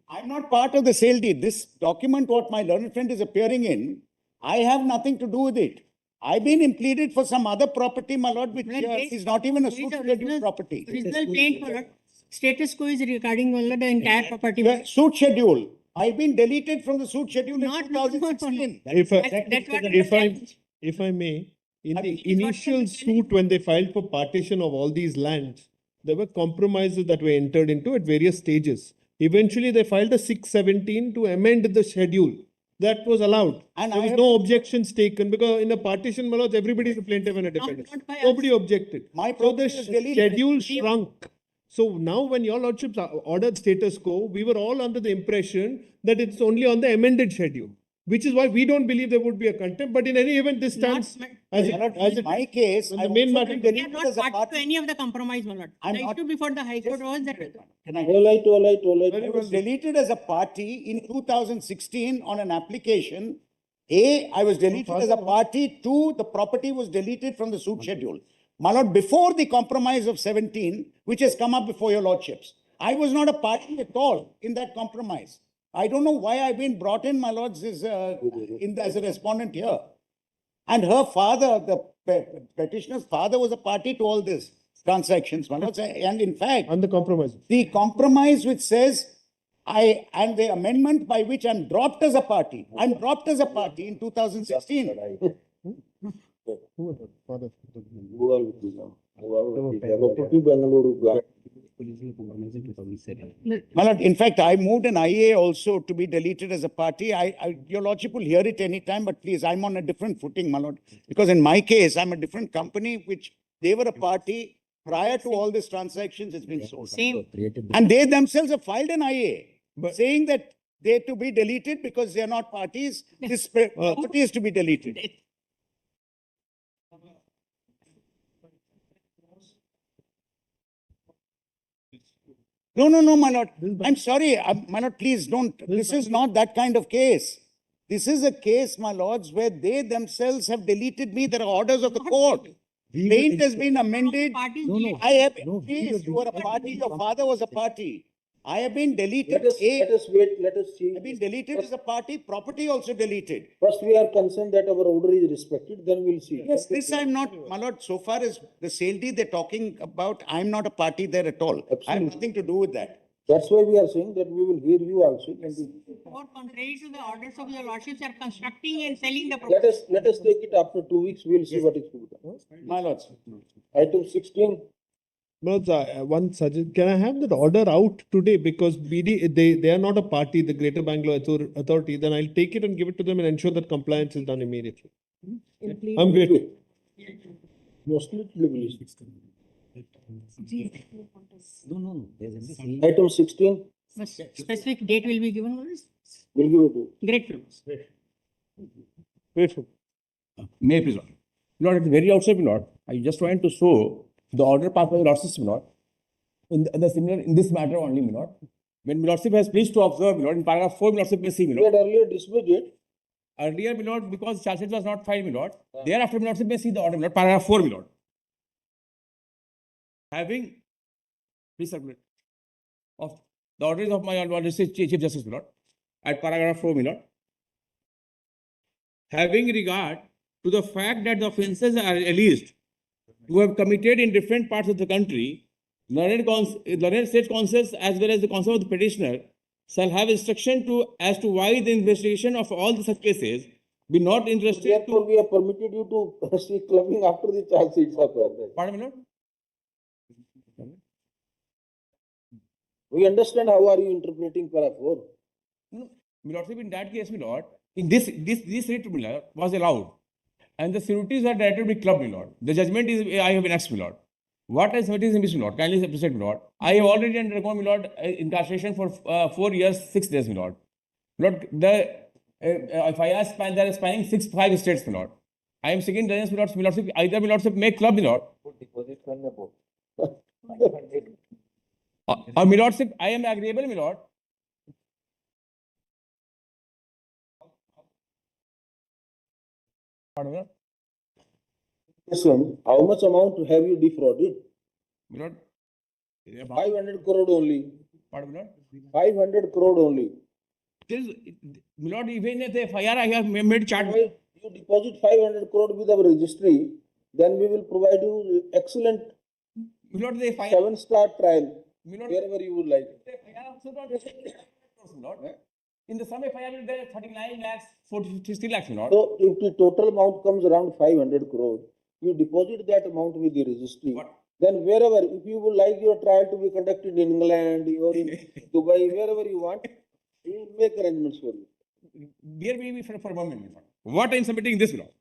Speaker 3: I'm not part of the sale deed. This document, what my learned friend is appearing in, I have nothing to do with it. I've been impleaded for some other property, my lord, which is not even a suit schedule property.
Speaker 8: Original plaint, my lord. Status quo is regarding only the entire property.
Speaker 3: The suit schedule. I've been deleted from the suit schedule in
Speaker 8: Not-
Speaker 3: 2016.
Speaker 11: If I,
Speaker 8: That's what.
Speaker 11: if I may, in the
Speaker 8: It is what
Speaker 11: initial
Speaker 8: the-
Speaker 11: suit, when they filed for partition of all these lands, there were compromises that were entered into at various stages. Eventually, they filed a 617 to amend the schedule. That was allowed.
Speaker 3: And
Speaker 11: There
Speaker 3: I
Speaker 11: was
Speaker 3: have-
Speaker 11: no objection taken because in a partition, Manoj, everybody is a plaintiff and a defendant.
Speaker 8: not by us.
Speaker 11: Nobody objected.
Speaker 3: My
Speaker 11: So the
Speaker 3: property is deleted.
Speaker 11: schedule shrunk. So now when your lordships ordered status quo, we were all under the impression that it's only on the amended schedule, which is why we don't believe there would be a contempt. But in any event, this stands
Speaker 8: Not-
Speaker 11: as
Speaker 3: My lord,
Speaker 11: it,
Speaker 3: in my case,
Speaker 11: when the
Speaker 3: I've
Speaker 11: main
Speaker 3: also
Speaker 11: matter-
Speaker 3: been
Speaker 8: We are
Speaker 3: deleted
Speaker 8: not
Speaker 3: as a
Speaker 8: part to
Speaker 3: party.
Speaker 8: any of the compromise, my lord.
Speaker 3: I'm
Speaker 8: The
Speaker 3: not-
Speaker 8: issue before the High Court was that.
Speaker 3: Can I?
Speaker 2: All right.
Speaker 3: I was deleted as a party in 2016 on an application. A, I was deleted as a party. Two, the property was deleted from the suit schedule. My lord, before the compromise of 17, which has come up before your lordships, I was not a party at all in that compromise. I don't know why I've been brought in, my lords, as a respondent here. And her father, the petitioner's father, was a party to all this transactions, my lords. And in fact,
Speaker 11: on the compromise.
Speaker 3: the compromise which says and the amendment by which I'm dropped as a party. I'm dropped as a party in 2016. My lord, in fact, I moved an IA also to be deleted as a party. Your lordship will hear it anytime, but please, I'm on a different footing, my lord. Because in my case, I'm a different company, which they were a party prior to all these transactions, it's been sold.
Speaker 8: Same.
Speaker 3: And they themselves have filed an IA saying that they're to be deleted because they're not parties. This property is to be deleted. No, my lord. I'm sorry, my lord, please don't. This is not that kind of case. This is a case, my lords, where they themselves have deleted me. There are orders of the court. Plaint has been amended. I have, please, you are a party, your father was a party. I have been deleted.
Speaker 2: Let us wait, let us see.
Speaker 3: I've been deleted as a party, property also deleted.
Speaker 2: First, we are concerned that our order is respected, then we'll see.
Speaker 3: Yes, this I'm not, my lord, so far as the sale deed they're talking about, I'm not a party there at all. I have nothing to do with that.
Speaker 2: That's why we are saying that we will hear you also.
Speaker 8: Or contrary to the orders of your lordships are constructing and selling the
Speaker 2: Let
Speaker 8: property.
Speaker 2: let us take it after 2 weeks, we'll see what is to be done.
Speaker 3: My lords.
Speaker 2: Item 16,
Speaker 11: But one suggestion, can I have that order out today? Because they are not a party, the Greater Bangalore Authority, then I'll take it and give it to them and ensure that compliance is done immediately. I'm grateful.
Speaker 2: mostly released. Item 16,
Speaker 8: The specific date will be given on this.
Speaker 2: we'll give it to you.
Speaker 8: Great.
Speaker 11: Grateful.
Speaker 14: May I please, Lord? Lord, at the very outset, my Lord, I just want to show the order passed by the Lordship, my Lord. In this matter only, my Lord. When my Lordship has pleased to observe, my Lord, in paragraph 4, my Lordship may see, my
Speaker 2: We
Speaker 14: Lord.
Speaker 2: had earlier dismissed it.
Speaker 14: Earlier, my Lord, because charge sheet was not filed, my Lord. Thereafter, my Lordship may see the order, my Lord, paragraph 4, my Lord. Having, please circulate, of the orders of my Lord, Chief Justice, my Lord, at paragraph 4, my Lord. Having regard to the fact that the offences are alleged to have committed in different parts of the country, learned state councils as well as the council of the petitioner shall have instruction as to why the investigation of all the such cases be not interested
Speaker 2: Therefore,
Speaker 14: to.
Speaker 2: we have permitted you to see clubbing after the charge sheets are prepared.
Speaker 14: Pardon me, Lord?
Speaker 2: We understand how are you interpreting para 4.
Speaker 14: No, my Lordship, in that case, my Lord, in this writ, my Lord, was allowed. And the sureties are directed to be clubbed, my Lord. The judgment is, I have enacted, my Lord. What I submit is in my Lord. Kindly appreciate, my Lord. I have already undergone, my Lord, incarceration for 4 years, 6 days, my Lord. Lord, the FIR span, they are spanning 5 states, my Lord. I am seeking guidance, my Lordship, either my Lordship make club, my Lord. Or my Lordship, I am agreeable, my Lord. Pardon me, Lord.
Speaker 2: This one, how much amount have you defrauded?
Speaker 14: My Lord.
Speaker 2: 500 crore only.
Speaker 14: Pardon me, Lord.
Speaker 2: 500 crore only.
Speaker 14: My Lord, even if the FIR I have made charge.
Speaker 2: If you deposit 500 crore with our registry, then we will provide you excellent
Speaker 14: My Lord, the FIR.
Speaker 2: 7-star trial,
Speaker 14: My Lord,
Speaker 2: wherever you would like.
Speaker 14: the FIR also not my Lord. In the sum FIR, there are 39 lakhs, 60 lakhs, my Lord.
Speaker 2: So if the total amount comes around 500 crore, you deposit that amount with the registry.
Speaker 14: What?
Speaker 2: Then wherever, if you would like your trial to be conducted in England or in Dubai, wherever you want, we will make arrangements for you.
Speaker 14: Bear with me for a moment, my Lord. What I am submitting this, my Lord.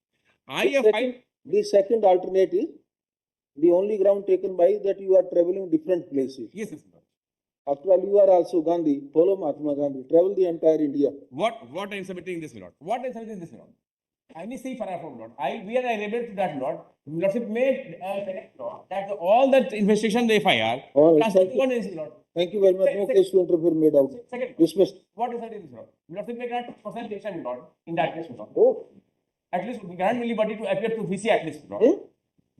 Speaker 14: I
Speaker 2: The
Speaker 14: have filed.
Speaker 2: The second alternate is the only ground taken by that you are traveling different places.
Speaker 14: Yes, my Lord.
Speaker 2: After all, you are also Gandhi, follow Mahatma Gandhi, travel the entire India.
Speaker 14: What I am submitting this, my Lord. What I am submitting this, my Lord. I may see paragraph, my Lord. We are able to that, Lord. Lordship may select, Lord, that all that investigation the FIR.
Speaker 2: All right,
Speaker 14: Transfer
Speaker 2: thank
Speaker 14: to
Speaker 2: you.
Speaker 14: one agency, Lord.
Speaker 2: Thank you very much. No case to interfere made out.
Speaker 14: Second,
Speaker 2: Dismissed.
Speaker 14: what is that in this, Lord? Lordship may grant presentation, Lord, in that case, Lord.
Speaker 2: Oh.
Speaker 14: At least grant me liberty to appear to VC at least, Lord.
Speaker 2: Hmm?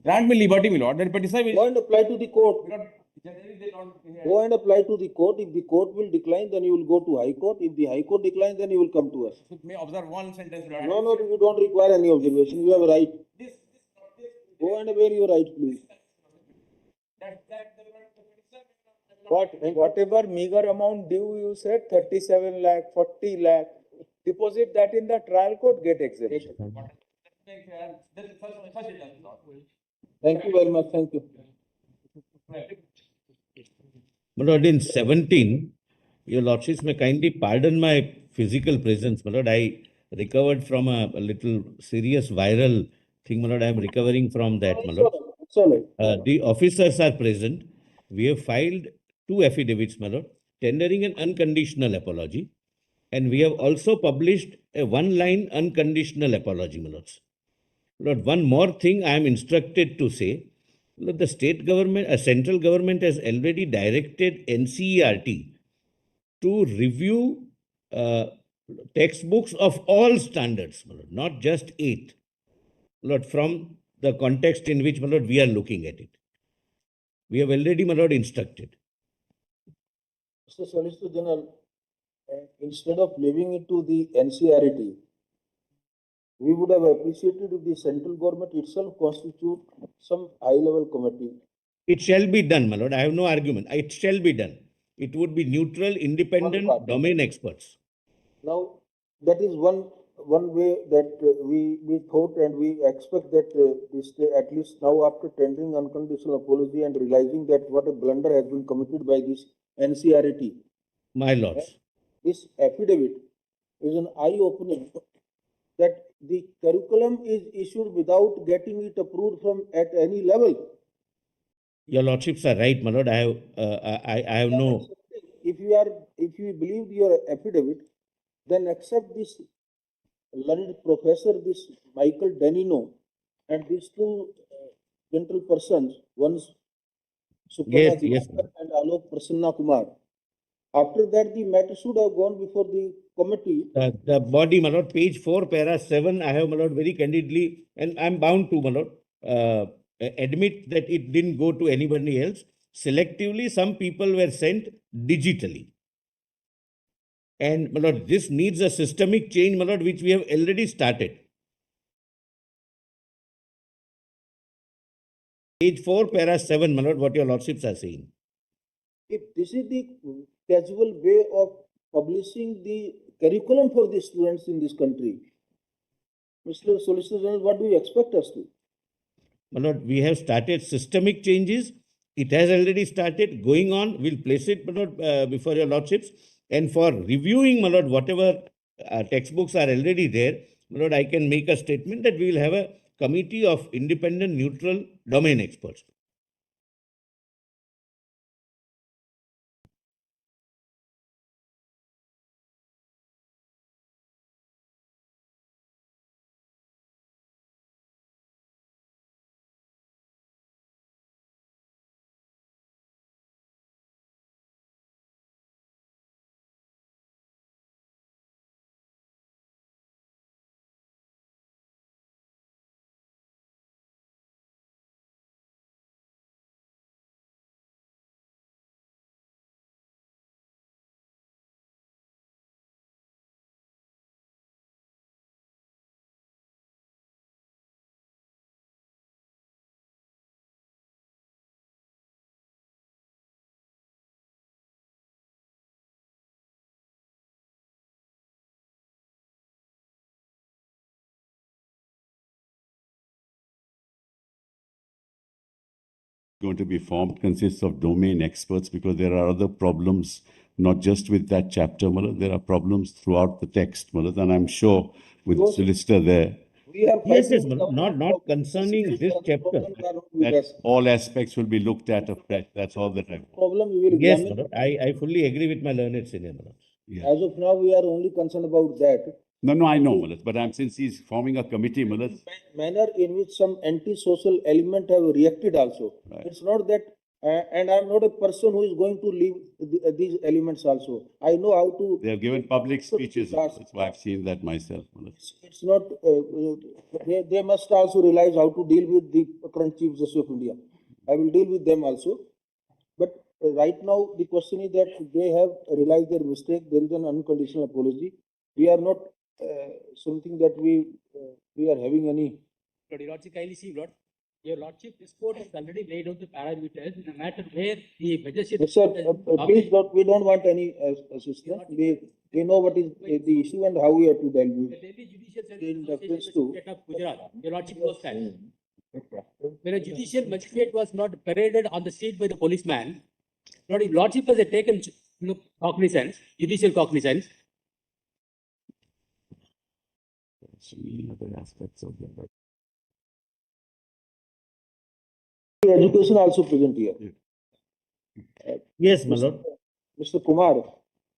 Speaker 14: Grant me liberty, my Lord. Then petitioner will.
Speaker 2: Go and apply to the court.
Speaker 14: Lord, generally they don't.
Speaker 2: Go and apply to the court. If the court will decline, then you will go to High Court. If the High Court declines, then you will come to us.
Speaker 14: May observe one sentence, Lord.
Speaker 2: No, you don't require any observation. You have a right.
Speaker 14: This.
Speaker 2: Go and avail your right, please.
Speaker 3: Whatever meager amount due you said, 37 lakh, 40 lakh, deposit that in the trial court, get exemption.
Speaker 2: Thank you very much. Thank you.
Speaker 11: My Lord, in 17, your Lordships may kindly pardon my physical presence. My Lord, I recovered from a little serious viral thing. My Lord, I am recovering from that, my Lord.
Speaker 2: It's all right.
Speaker 11: The officers are present. We have filed 2 affidavits, my Lord, tendering an unconditional apology. And we have also published a 1-line unconditional apology, my Lords. Lord, one more thing I am instructed to say, Look, the state government, central government has already directed NCERT to review textbooks of all standards, my lord, not just 8, my lord, from the context in which, my lord, we are looking at it. We have already, my lord, instructed.
Speaker 2: Mr. Solicitor General, instead of leaving it to the NCERT, we would have appreciated if the central government itself constitute some high-level committee.
Speaker 11: It shall be done, my lord. I have no argument. It shall be done. It would be neutral, independent, domain experts.
Speaker 2: Now, that is one way that we thought and we expect that at least now after tendering unconditional apology and realizing that what a blunder has been committed by this NCERT.
Speaker 11: My lords.
Speaker 2: This affidavit is an eye-opening that the curriculum is issued without getting it approved from at any level.
Speaker 11: Your lordships are right, my lord. I have no.
Speaker 2: If you believe your affidavit, then accept this learned professor, this Michael Danino, and these two gentle persons, one's Suparna
Speaker 11: Yes,
Speaker 2: and Alok Prasanna Kumar. After that, the matter should have gone before the committee.
Speaker 11: The body, my lord, page 4, para 7, I have, my lord, very candidly, and I'm bound to, my lord, admit that it didn't go to anybody else. Selectively, some people were sent digitally. And, my lord, this needs a systemic change, my lord, which we have already started. Page 4, para 7, my lord, what your lordships are saying.
Speaker 2: If this is the casual way of publishing the curriculum for the students in this country, Mr. Solicitor General, what do you expect us to?
Speaker 11: My lord, we have started systemic changes. It has already started going on. We'll place it, my lord, before your lordships. And for reviewing, my lord, whatever textbooks are already there, my lord, I can make a statement that we will have a committee of independent, neutral domain experts.
Speaker 12: Going to be formed consists of domain experts because there are other problems, not just with that chapter, Malad. There are problems throughout the text, Malad, and I'm sure with the solicitor there,
Speaker 11: Yes, not concerning this chapter.
Speaker 12: that all aspects will be looked at afresh. That's all that I'm.
Speaker 2: Problem we will
Speaker 11: Yes,
Speaker 2: examine.
Speaker 11: I fully agree with my learned senior, my lord.
Speaker 2: As of now, we are only concerned about that.
Speaker 12: No, I know, Malad, but since he's forming a committee, Malad.
Speaker 2: Manner in which some anti-social element have reacted also.
Speaker 12: Right.
Speaker 2: It's not that, and I'm not a person who is going to leave these elements also. I know how to.
Speaker 12: They have given public speeches. That's why I've seen that myself, Malad.
Speaker 2: It's not, they must also realize how to deal with the current Chief Justice of India. I will deal with them also. But right now, the question is that they have realized their mistake. There is an unconditional apology. We are not something that we are having any.
Speaker 8: Your Lordship, kindly see, Lord. Your Lordship, this court has already laid out the parameters in a matter where the magistrate.
Speaker 2: Sir, please, we don't want any assistance. We know what is the issue and how we have to deal with.
Speaker 8: The Delhi Judicial
Speaker 2: In
Speaker 8: Service
Speaker 2: reference
Speaker 8: State
Speaker 2: to.
Speaker 8: of Gujarat, Your Lordship knows that. When a judicial magistrate was not paraded on the street by the policeman, Lord, Your Lordship has taken cognizance, judicial cognizance.
Speaker 12: So many other aspects of that.
Speaker 2: Education also present here.
Speaker 11: Yes, my lord.
Speaker 2: Mr. Kumar,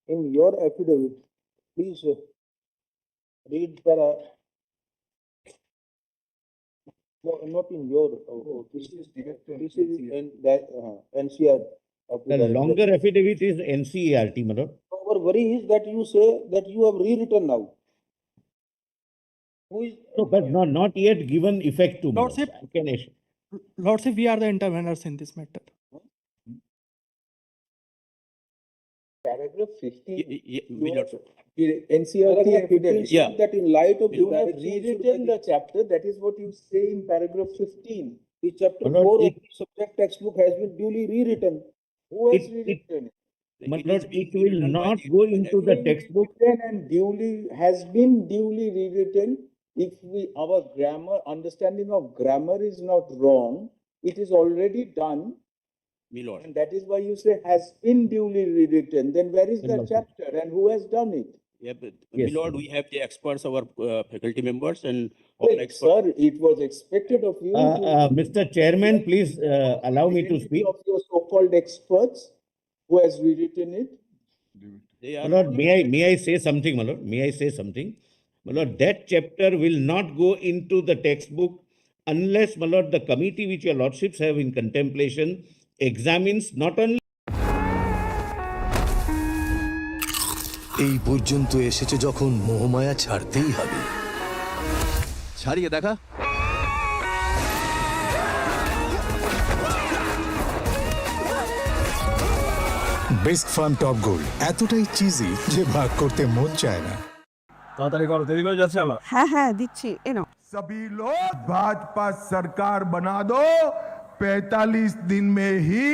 Speaker 2: in your affidavit, please read para No, not in your, this is in that, NCERT.
Speaker 11: The longer affidavit is NCERT, my lord.
Speaker 2: Our worry is that you say that you have rewritten now. Who is?
Speaker 11: No, but not yet given effect to. my lord.
Speaker 9: Lordship.
Speaker 11: I can assure.
Speaker 9: Lordship, we are the interveners in this matter.
Speaker 3: Paragraph 15.
Speaker 2: Paragraph
Speaker 3: NCERT
Speaker 2: 15
Speaker 3: affidavit.
Speaker 2: says that in light of
Speaker 3: You
Speaker 2: the
Speaker 3: have
Speaker 2: direction
Speaker 3: rewritten the chapter, that is what you say in paragraph 15.
Speaker 2: the chapter
Speaker 11: My lord,
Speaker 2: 4 of
Speaker 11: it-
Speaker 2: the subject textbook has been duly rewritten.
Speaker 3: Who has
Speaker 11: It-
Speaker 3: rewritten it?
Speaker 11: My lord, it will not go into the textbook.
Speaker 3: Written and duly, has been duly rewritten. If our grammar, understanding of grammar is not wrong, it is already done. And that is why you say has been duly rewritten. Then where is the chapter and who has done it?
Speaker 11: Yes,
Speaker 15: we have the experts, our faculty members and
Speaker 3: Well, sir, it was expected of you.
Speaker 11: Mr. Chairman, please allow me to speak.
Speaker 3: Of your so-called experts who has rewritten it.
Speaker 11: My lord, may I say something, my lord? May I say something? My lord, that chapter will not go into the textbook unless, my lord, the committee which your lordships have in contemplation examines not only
Speaker 6: এই পর্যন্ত এসেছে যখন মোহমায়া ছাড়তেই হবে। ছাড়িয়ে দেখা।
Speaker 10: Bisque Farm Top Gold এতটাই cheesy যে ভাগ করতে মন চায় না।
Speaker 11: তাড়াতাড়ি করো, দেরি হয়ে যাচ্ছে আমার।
Speaker 7: হ্যাঁ দিচ্ছি এনো
Speaker 10: सभी लोग भाजपा सरकार बना दो 45 दिन में ही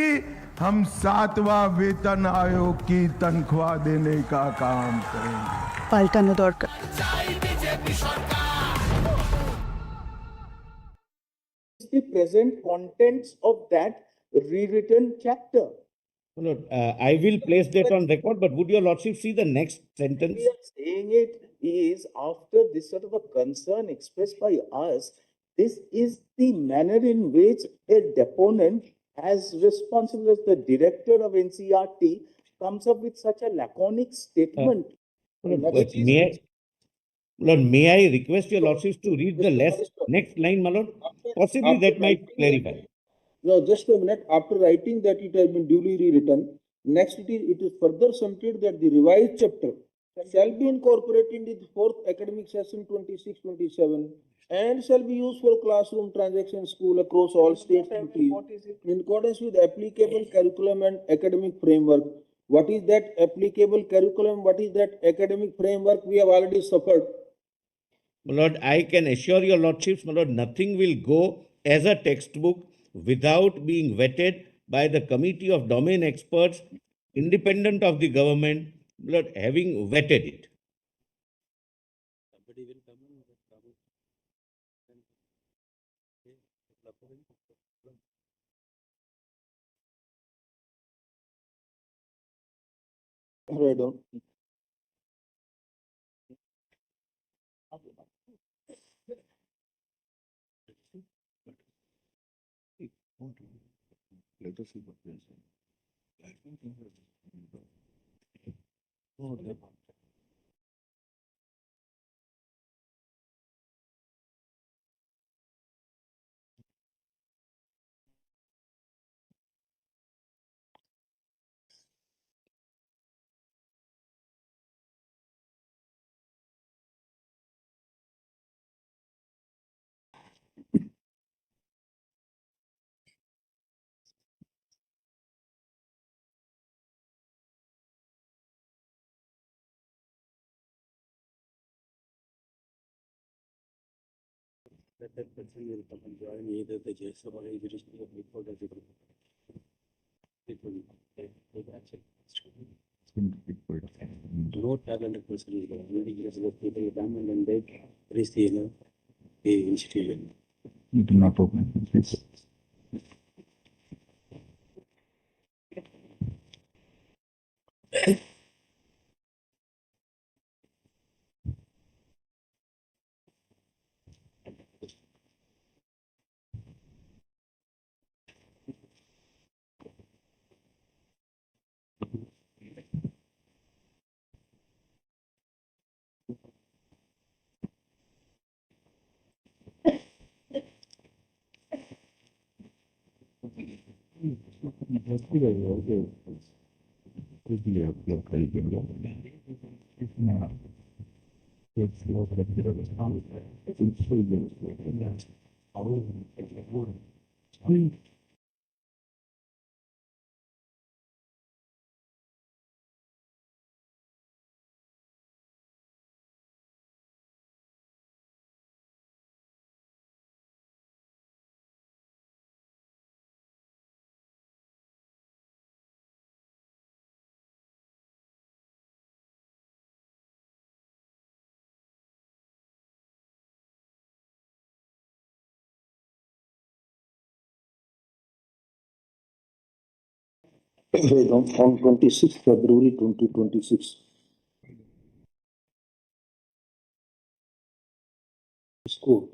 Speaker 10: हम 7वां वेतन आयोग की तनख्वाह देने का काम करेंगे।
Speaker 7: পাল্টানো দরকার।
Speaker 3: The present contents of that rewritten chapter.
Speaker 11: My lord, I will place that on record, but would your lordship see the next sentence?
Speaker 3: We are saying it is after this sort of a concern expressed by us, this is the manner in which a deponent, as responsible as the director of NCERT, comes up with such a laconic statement.
Speaker 11: Lord, may I request your lordships to read the next line, my lord? Possibly that might clarify.
Speaker 2: No, just a minute. After writing that it has been duly rewritten, next it is further submitted that the revised chapter shall be incorporated in the fourth academic session 26-27 and shall be used for classroom transaction school across all states and cities in accordance with applicable curriculum and academic framework. What is that applicable curriculum? What is that academic framework? We have already suffered.
Speaker 11: My lord, I can assure your lordships, my lord, nothing will go as a textbook without being vetted by the committee of domain experts, independent of the government, my lord, having vetted it.
Speaker 2: Right on.
Speaker 12: Let us see what they say. That person will come and join either the Judicial or Judicial before the people take action. No talented person is there. Only just the people come and they reach the institution. You do not open.
Speaker 2: On 26th February 2026, score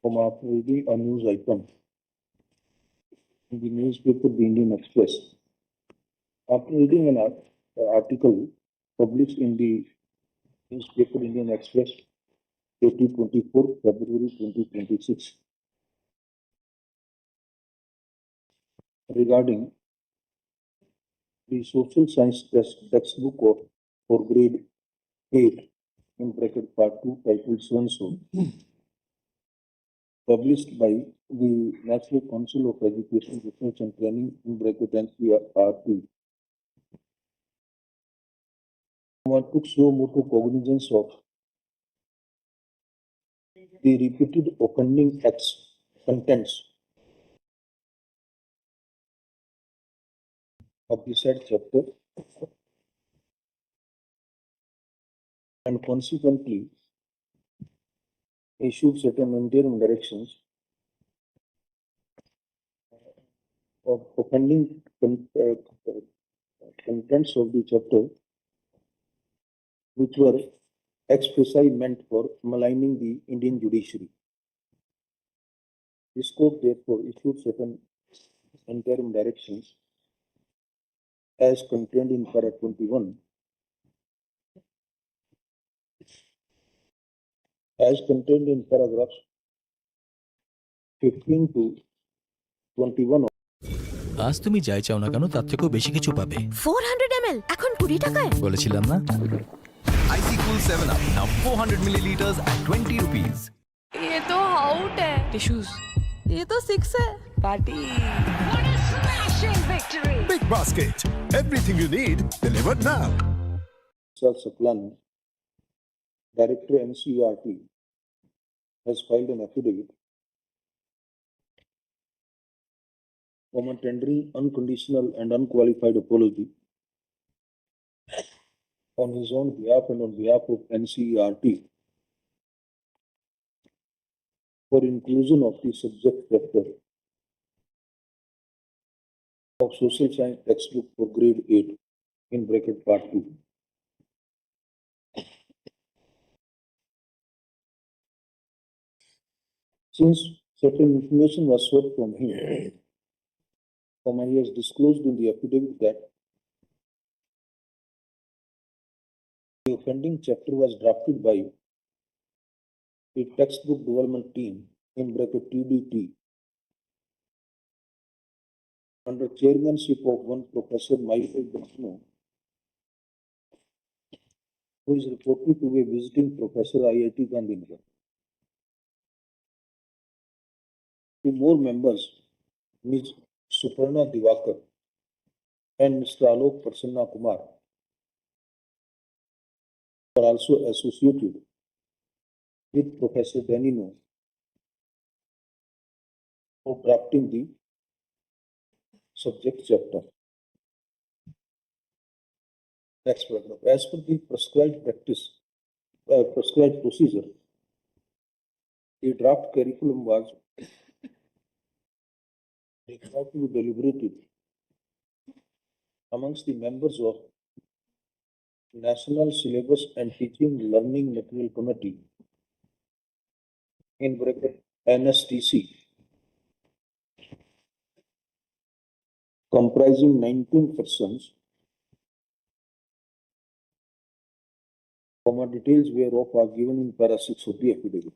Speaker 2: from after reading a news item in the newspaper The Indian Express. After reading an article published in the newspaper Indian Express, dated 24th February 2026, regarding the social science textbook for grade 8 in bracket part 2 titled so and so, published by the National Council of Education, Research and Training in bracket NCERT. I took slow motor cognizance of the repeated offending acts contents of the said chapter, and consequently issued certain interim directions of offending contents of the chapter, which were expressly meant for maligning the Indian judiciary. This court therefore issued certain interim directions as contained in para 21, as contained in paragraphs 15 to 21.
Speaker 4: আজ তুমি যাই চাও না কেন তার থেকেও বেশি কিছু পাবে
Speaker 7: 400 ml এখন 20 টাকায়
Speaker 4: বলেছিলাম না
Speaker 5: IC Cool 7 Up now 400 milliliters at 20 rupees.
Speaker 7: ये तो आउट है टिश्यूज ये तो 6 है party
Speaker 6: Big basket. Everything you need delivered now.
Speaker 2: Sir Saplan, Director NCERT, has filed an affidavit tendering unconditional and unqualified apology on his own behalf and on behalf of NCERT for inclusion of the subject chapter of social science textbook for grade 8 in bracket part 2. Since certain information was sought from him, he has disclosed in the affidavit that the offending chapter was drafted by the textbook development team in bracket TDT under chairmanship of one Professor Michael Bachno, who is reported to be a visiting professor IIT Gandhinagar. Two more members, Ms. Suparna Divakar and Mr. Alok Prasanna Kumar, are also associated with Professor Danino for drafting the subject chapter. Next paragraph. As per the prescribed procedure, the draft curriculum was required to be deliberated amongst the members of National Syllabus and Teaching Learning Material Committee in bracket NSTC, comprising 19 persons, details whereof are given in para 6 of the affidavit.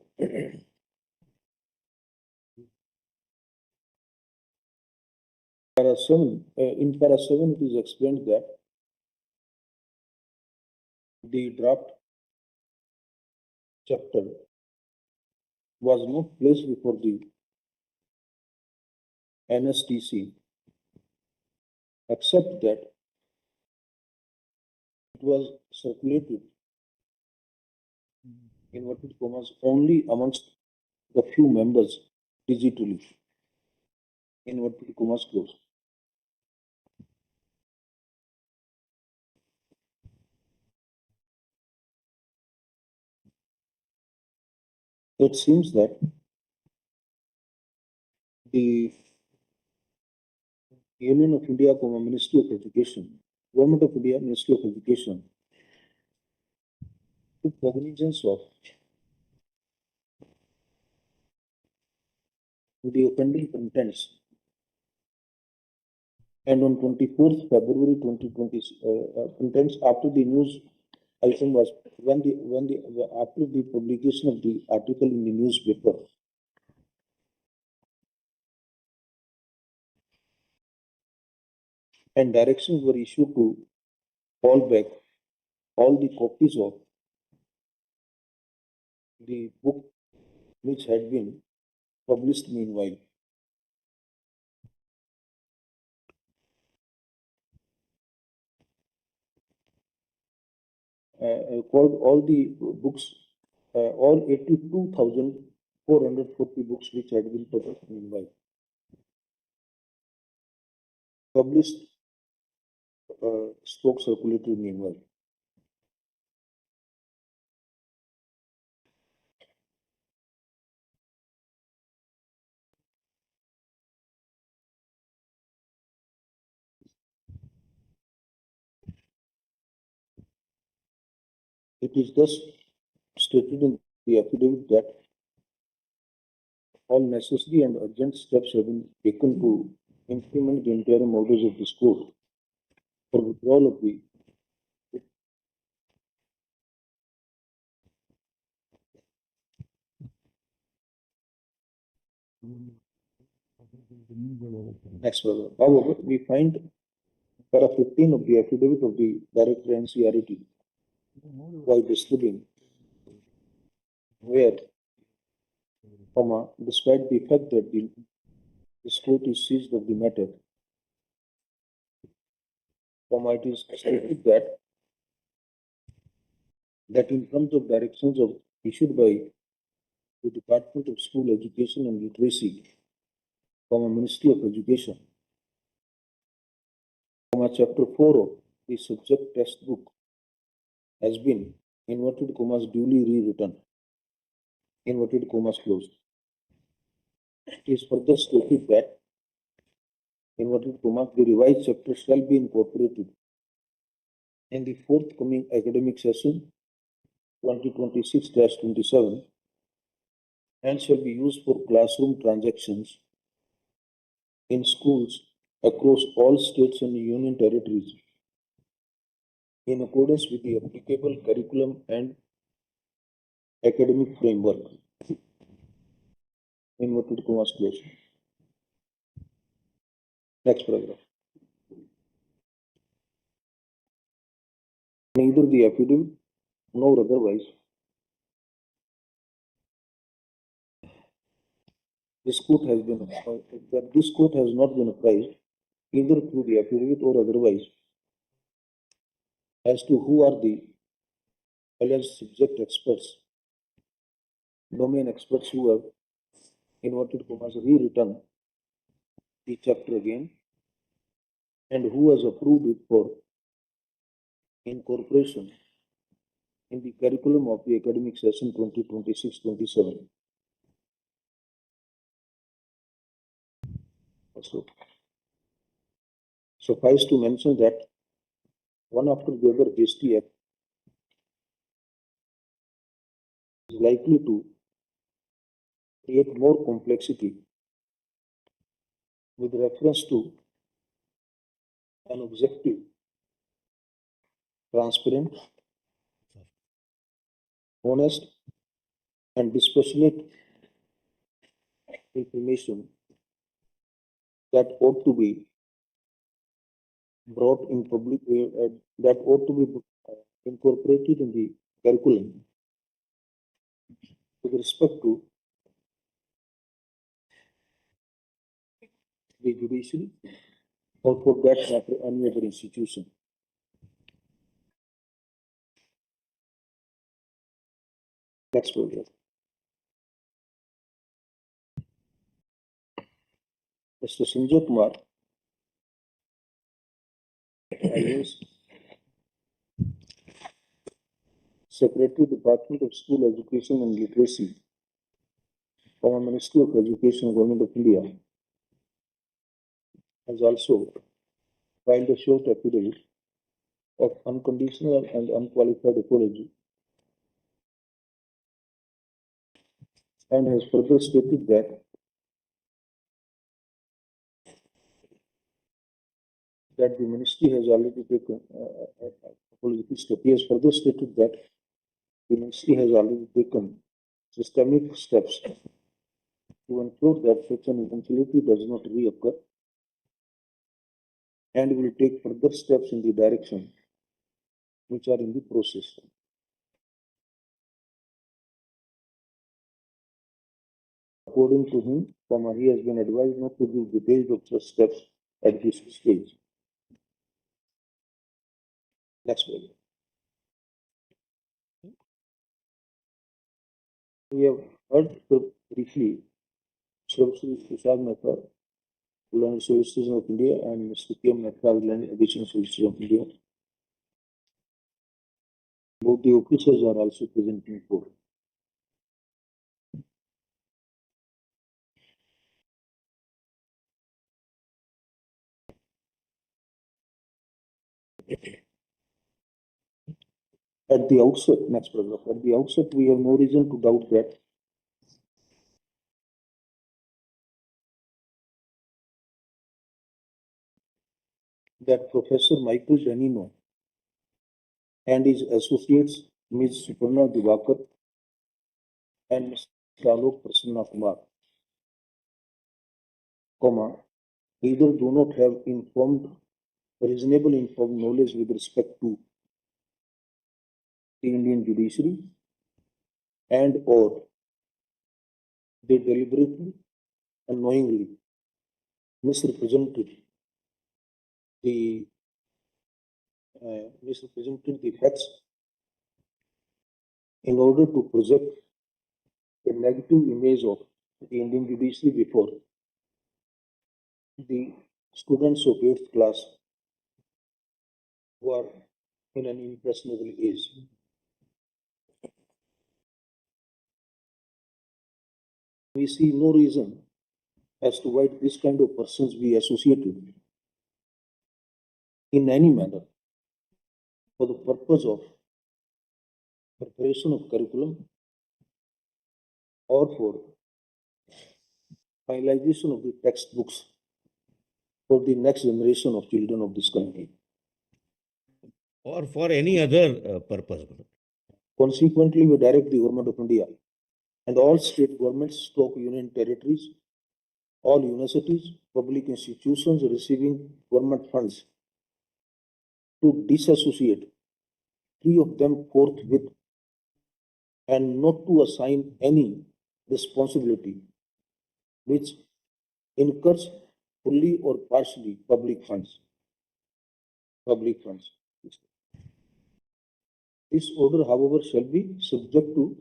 Speaker 2: Para in para 7, it is explained that the draft chapter was not placed before the NSTC, except that it was circulated inverted commas only amongst the few members digitally, inverted commas close. It seems that the Union of India, Ministry of Education, Government of India, Ministry of Education, took cognizance of the offending contents, and on 24th February 2020, contents after the news item was after the publication of the article in the newspaper, and directions were issued to call back all the copies of the book which had been published meanwhile. Called all the books, all 82,440 books which had been published meanwhile. Published, spoke circulated meanwhile. It is thus stated in the affidavit that all necessary and urgent steps have been taken to implement the interim orders of this court for withdrawal of the next paragraph. However, we find para 15 of the affidavit of the Director NCERT while disturbing, where, despite the fact that this court is seized of the matter, it is stated that in terms of directions issued by the Department of School Education and Literacy, Ministry of Education, Chapter 4 of the subject textbook has been inverted commas duly rewritten, inverted commas closed. It is further stated that inverted commas the revised chapter shall be incorporated in the forthcoming academic session 2026-27 and shall be used for classroom transactions in schools across all states and union territories in accordance with the applicable curriculum and academic framework. Inverted commas closed. Next paragraph. Neither the affidavit nor otherwise this court has not been apprised either through the affidavit or otherwise as to who are the alleged subject experts, domain experts who have inverted commas rewritten the chapter again and who has approved it for incorporation in the curriculum of the academic session 2026-27. So, suffice to mention that one after the other GST Act is likely to create more complexity with reference to an objective, transparent, honest, and dispassionate information that ought to be brought in public, that ought to be incorporated in the curriculum with respect to the judiciary or for that matter any other institution. Next paragraph. Mr. Sanjay Kumar, IAS, Secretary, Department of School Education and Literacy, Ministry of Education, Government of India, has also filed a short affidavit of unconditional and unqualified apology and has further stated that the ministry has already taken apologetic step. He has further stated that the ministry has already taken systemic steps to ensure that such an eventuality does not reoccur and will take further steps in the direction which are in the process. According to him, he has been advised not to give details of such steps at this stage. Next one. We have heard briefly Shri Tushar Mehta, Land Solicitor of India, and Mr. P.M. Mehta, Land Additional Solicitor of India. Both the officers are also present in court. At the outset, next paragraph, at the outset, we have no reason to doubt that Professor Michael Danino and his associates, Ms. Suparna Divakar and Mr. Alok Prasanna Kumar, either do not have reasonable informed knowledge with respect to the Indian judiciary and or they deliberately and knowingly misrepresented the facts in order to project a negative image of the Indian judiciary before the students of 8th class who are in an impressionable age. We see no reason as to why this kind of persons be associated in any manner for the purpose of preparation of curriculum or for finalization of the textbooks for the next generation of children of this country.
Speaker 16: Or for any other purpose.
Speaker 2: Consequently, we direct the Government of India and all state governments, union territories, all universities, public institutions receiving government funds to disassociate 3 of them forthwith and not to assign any responsibility which incurs fully or partially public funds. This order, however, shall be subject to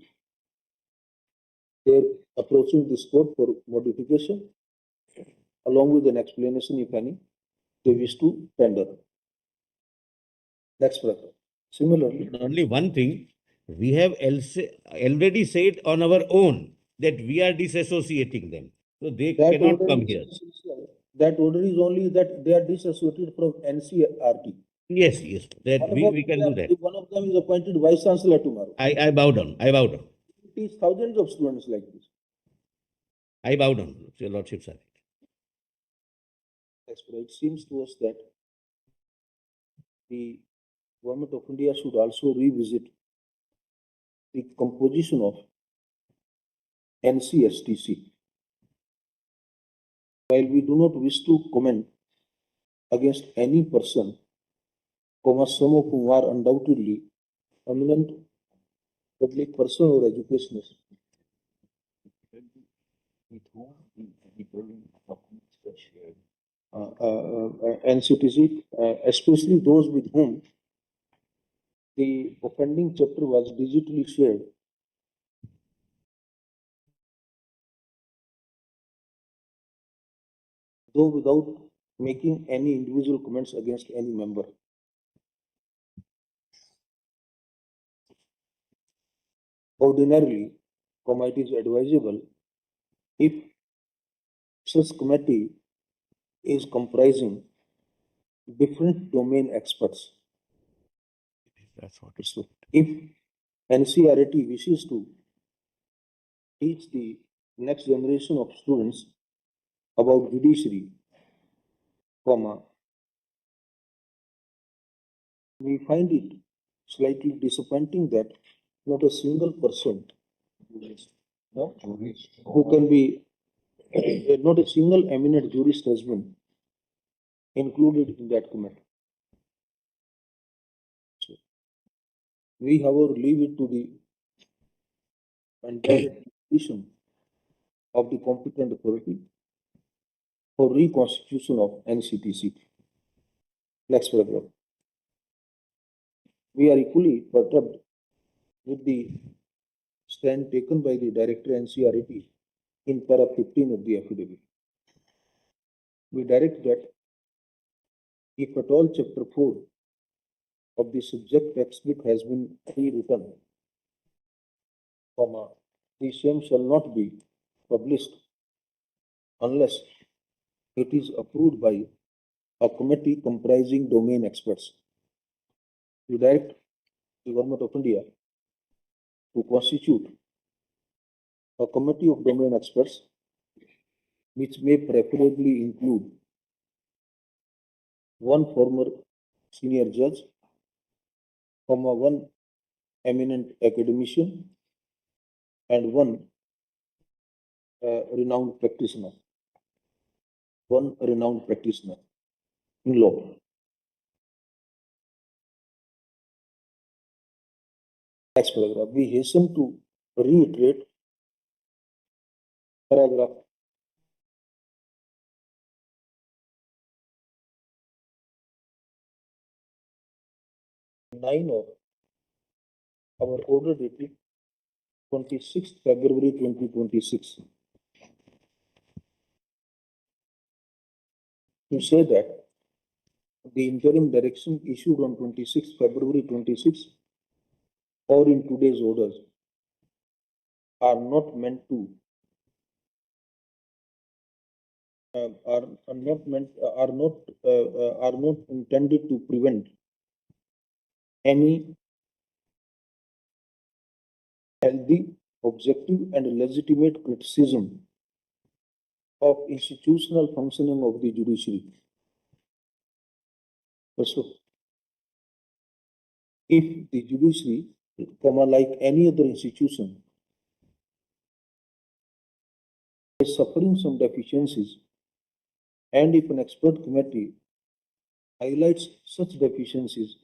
Speaker 2: their approaching this court for modification, along with an explanation, if any, they wish to tender. Next paragraph. Similarly,
Speaker 16: only one thing, we have already said on our own that we are disassociating them. So they cannot come here.
Speaker 2: That order is only that they are disassociated from NCERT.
Speaker 16: Yes, that we can do that.
Speaker 2: One of them is appointed Vice Chancellor tomorrow.
Speaker 16: I bow down.
Speaker 2: It is thousands of students like this.
Speaker 16: I bow down, Your Lordship, sir.
Speaker 2: It seems to us that the Government of India should also revisit the composition of NCSTC. While we do not wish to comment against any person, some of whom are undoubtedly eminent public person or educationist. NCTC, especially those with whom the offending chapter was digitally shared. Though without making any individual comments against any member. Ordinarily, it is advisable if such committee is comprising different domain experts.
Speaker 12: That's what
Speaker 2: So, if NCERT wishes to teach the next generation of students about judiciary, we find it slightly disappointing that not a single person who can be not a single eminent jurist has been included in that committee. So, we, however, leave it to the entire decision of the competent authority for reconstitution of NCTC. Next paragraph. We are equally perturbed with the stand taken by the Director NCERT in para 15 of the affidavit. We direct that if at all chapter 4 of the subject textbook has been rewritten, the same shall not be published unless it is approved by a committee comprising domain experts. We direct the Government of India to constitute a committee of domain experts, which may preferably include one former senior judge, one eminent academician, and one renowned practitioner. One renowned practitioner in law. Next paragraph. We hasten to reiterate paragraph 9 of our order dated 26th February 2026. To say that the interim direction issued on 26th February 26 or in today's orders are not meant to are not intended to prevent any healthy, objective, and legitimate criticism of institutional functioning of the judiciary. So, if the judiciary, like any other institution, is suffering some deficiencies, and if an expert committee highlights such deficiencies,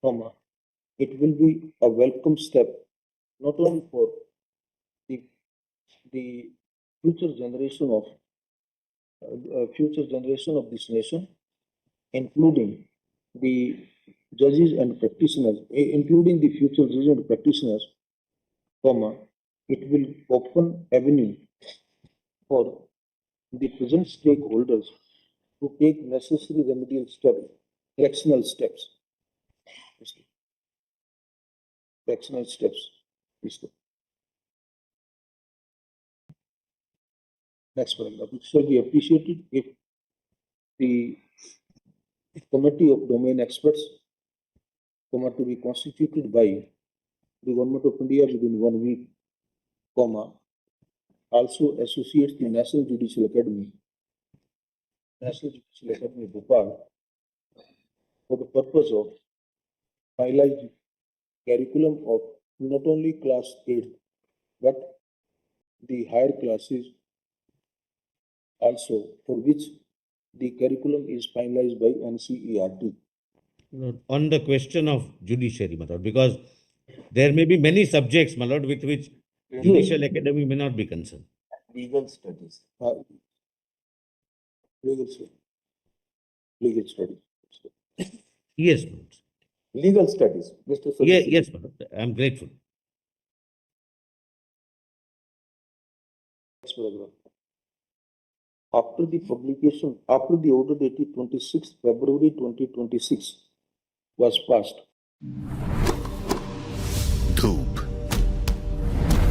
Speaker 2: it will be a welcome step not only for the future generation of this nation, including the judges and practitioners, including the future judges and practitioners, it will open avenue for the present stakeholders to take necessary remedial steps, correctional steps. Correctional steps. Next paragraph. It shall be appreciated if the committee of domain experts to be constituted by the Government of India within 1 week, also associates the National Judicial Academy, Bhopal, for the purpose of finalizing curriculum of not only class 8 but the higher classes also, for which the curriculum is finalized by NCERT.
Speaker 16: On the question of judiciary, my lord, because there may be many subjects, my lord, with which Judicial Academy may not be concerned.
Speaker 3: Legal studies.
Speaker 2: Legal studies. Legal studies.
Speaker 16: Yes, my lord.
Speaker 3: Legal studies, Mr.
Speaker 16: Yeah,
Speaker 3: Solicitor.
Speaker 16: yes, my lord. I'm grateful.
Speaker 2: Next paragraph. After the order dated 26th February 2026 was passed,
Speaker 6: धूप,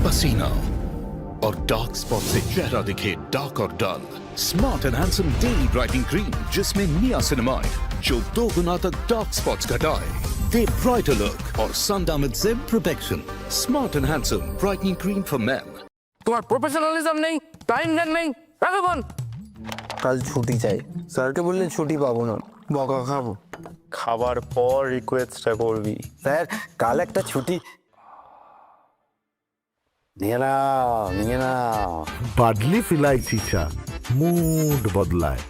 Speaker 6: पसीना और dark spot से चेहरा दिखे dark और dull. Smart and handsome daily brightening cream जिसमें niacinamide जो 2 गुना तक डार्क स्पॉट्स घटाए, दे ब्राइटर लुक और सन डैमेज से protection. Smart and handsome brightening cream for main.
Speaker 4: তোমার প্রফেশনালিজম নেই, টাইম নেই, এখন
Speaker 9: কাল ছুটি চাই, স্যারকে বললে ছুটি পাবো না, বকা খাবো। খাবার পর রিকোয়েস্টটা করবি। স্যার কাল একটা ছুটি নিয়ে নাও।
Speaker 10: বাদলি ইলাইচি চা মুড বদলায়।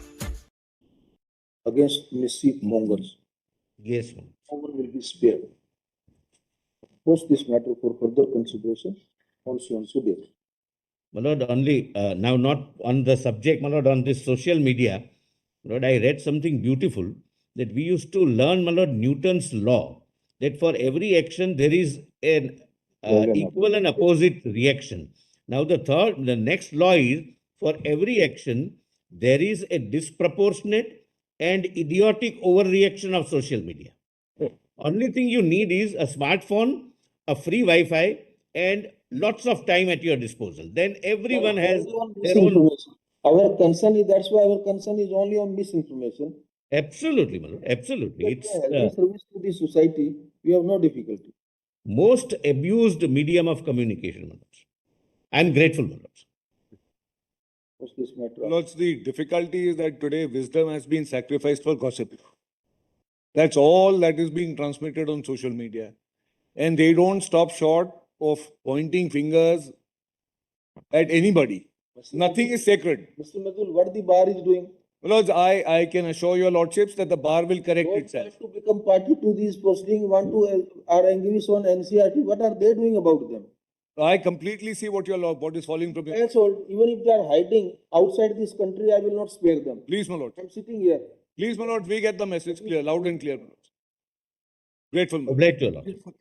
Speaker 2: against mischief mongers,
Speaker 16: Yes, my lord.
Speaker 2: no one will be spared. Post this matter for further consideration also on Sudesh.
Speaker 16: My lord, only now not on the subject, my lord, on this social media, my lord, I read something beautiful that we used to learn, my lord, Newton's law, that for every action there is an equal and opposite reaction. Now the next law is for every action there is a disproportionate and idiotic overreaction of social media. Only thing you need is a smartphone, a free Wi-Fi, and lots of time at your disposal. Then everyone has their own.
Speaker 2: Our concern is, that's why our concern is only on misinformation.
Speaker 16: Absolutely, my lord, absolutely. It's
Speaker 2: Helping service to the society, we have no difficulty.
Speaker 16: most abused medium of communication, my lord. I'm grateful, my lord.
Speaker 2: Post this matter.
Speaker 10: Lords, the difficulty is that today wisdom has been sacrificed for gossip. That's all that is being transmitted on social media. And they don't stop short of pointing fingers at anybody. Nothing is sacred.
Speaker 2: Mr. Madhul, what the bar is doing?
Speaker 10: Lords, I can assure your lordships that the bar will correct
Speaker 2: Those
Speaker 10: itself.
Speaker 2: want to become party to these proceedings, want to are angry on NCERT, what are they doing about them?
Speaker 10: I completely see what is falling from your.
Speaker 2: That's all. Even if they are hiding outside this country, I will not spare them.
Speaker 10: Please, my lord.
Speaker 2: I'm sitting here.
Speaker 10: Please, my lord, we get the message clear, loud and clear, my lord. Grateful, my lord.
Speaker 16: Obliged to your lord.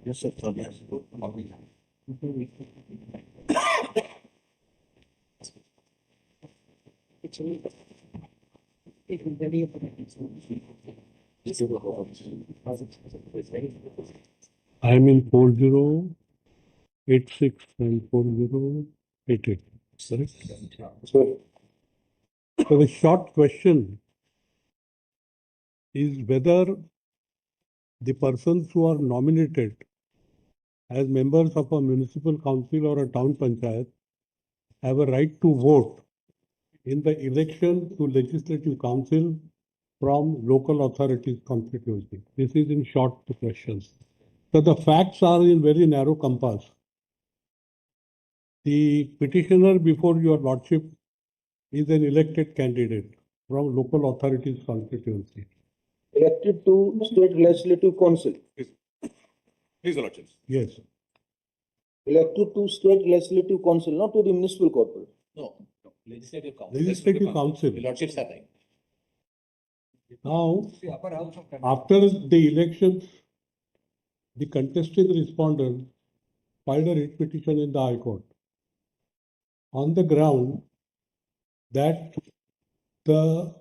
Speaker 10: Yes, sir.
Speaker 13: I am in 4086 and 4088. Correct? So the short question is whether the persons who are nominated as members of a municipal council or a town panchayat have a right to vote in the election to legislative council from local authorities constituency. This is in short the questions. So the facts are in very narrow compass. The petitioner before your lordship is an elected candidate from local authorities constituency.
Speaker 2: Elected to state legislative council.
Speaker 14: His lordship.
Speaker 13: Yes.
Speaker 2: Elected to state legislative council, not to the municipal corporation.
Speaker 15: No, legislative council.
Speaker 13: Legislative council.
Speaker 15: Lordships are right.
Speaker 13: Now, after the elections, the contesting respondent filed a writ petition in the High Court on the ground that the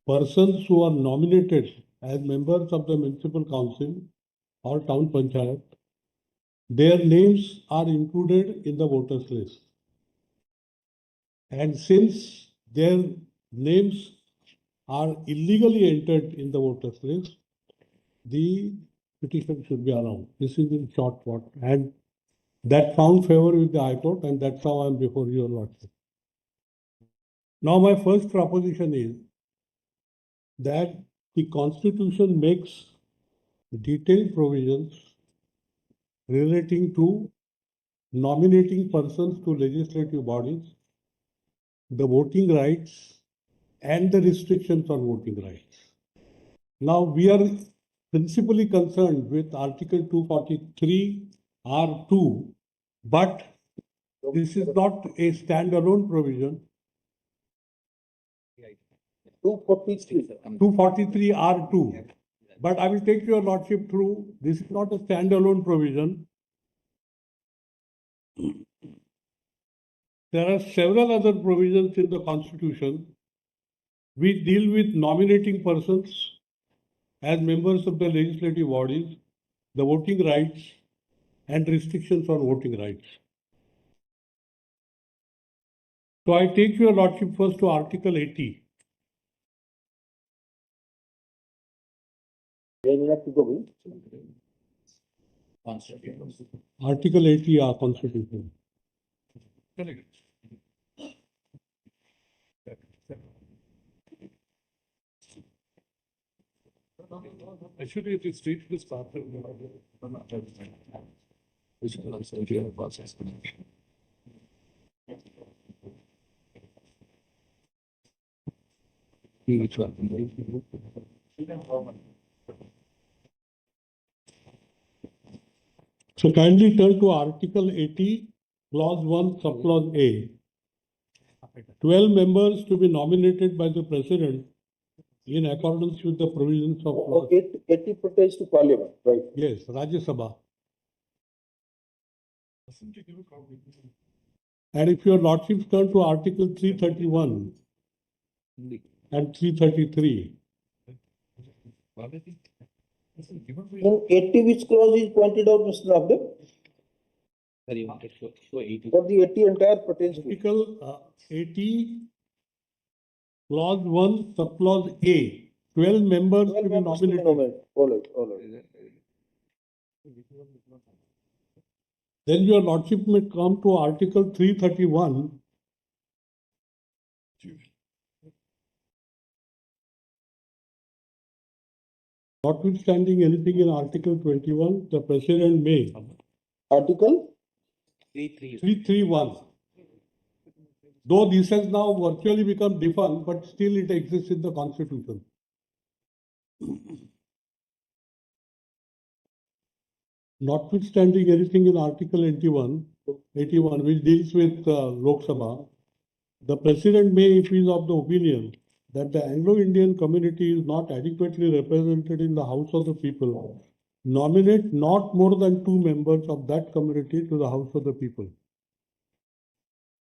Speaker 13: persons who are nominated as members of the municipal council or town panchayat, their names are included in the voters list. And since their names are illegally entered in the voters list, the petition should be allowed. This is in short what, and that found favor with the High Court, and that's how I am before your lordship. Now, my first proposition is that the Constitution makes detailed provisions relating to nominating persons to legislative bodies, the voting rights, and the restrictions on voting rights. Now, we are principally concerned with Article 243 R2, but this is not a standalone provision. 243 R2. But I will take your lordship through. This is not a standalone provision. There are several other provisions in the Constitution which deal with nominating persons as members of the legislative bodies, the voting rights, and restrictions on voting rights. So I take your lordship first to Article 80. Article 80 of Constitution. Actually, it is stated as part of So kindly turn to Article 80, Clause 1, Subclause A. 12 members to be nominated by the President in accordance with the provisions of law.
Speaker 2: 80 pertains to Parliament, right?
Speaker 13: Yes, Rajya Sabha. And if your lordships turn to Article 331 and 333.
Speaker 2: In 80, which clause is pointed out, Mr. Abdul? For the 80 entire pertains to.
Speaker 13: Article 80, Clause 1, Subclause A. 12 members to be nominated.
Speaker 2: All right.
Speaker 13: Then your lordship may come to Article 331. Notwithstanding anything in Article 21, the President may.
Speaker 2: Article
Speaker 13: 331. Though this has now virtually become defunct, but still it exists in the Constitution. Notwithstanding anything in Article 81, which deals with Lok Sabha, the President may, if he is of the opinion that the Anglo-Indian community is not adequately represented in the House of the People, nominate not more than 2 members of that community to the House of the People.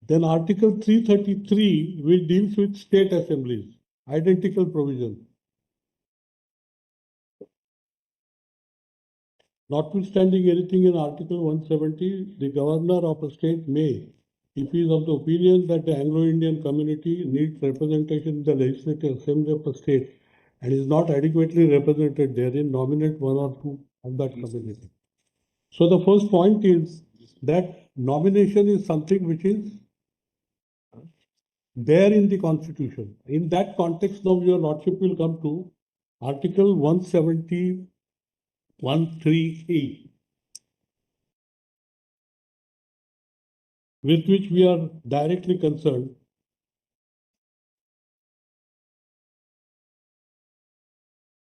Speaker 13: Then Article 333, which deals with state assemblies, identical provision. Notwithstanding anything in Article 170, the governor of a state may, if he is of the opinion that the Anglo-Indian community needs representation in the legislative assembly of a state and is not adequately represented therein, nominate 1 or 2 of that community. So the first point is that nomination is something which is there in the Constitution. In that context, now your lordship will come to Article 170 13E, with which we are directly concerned.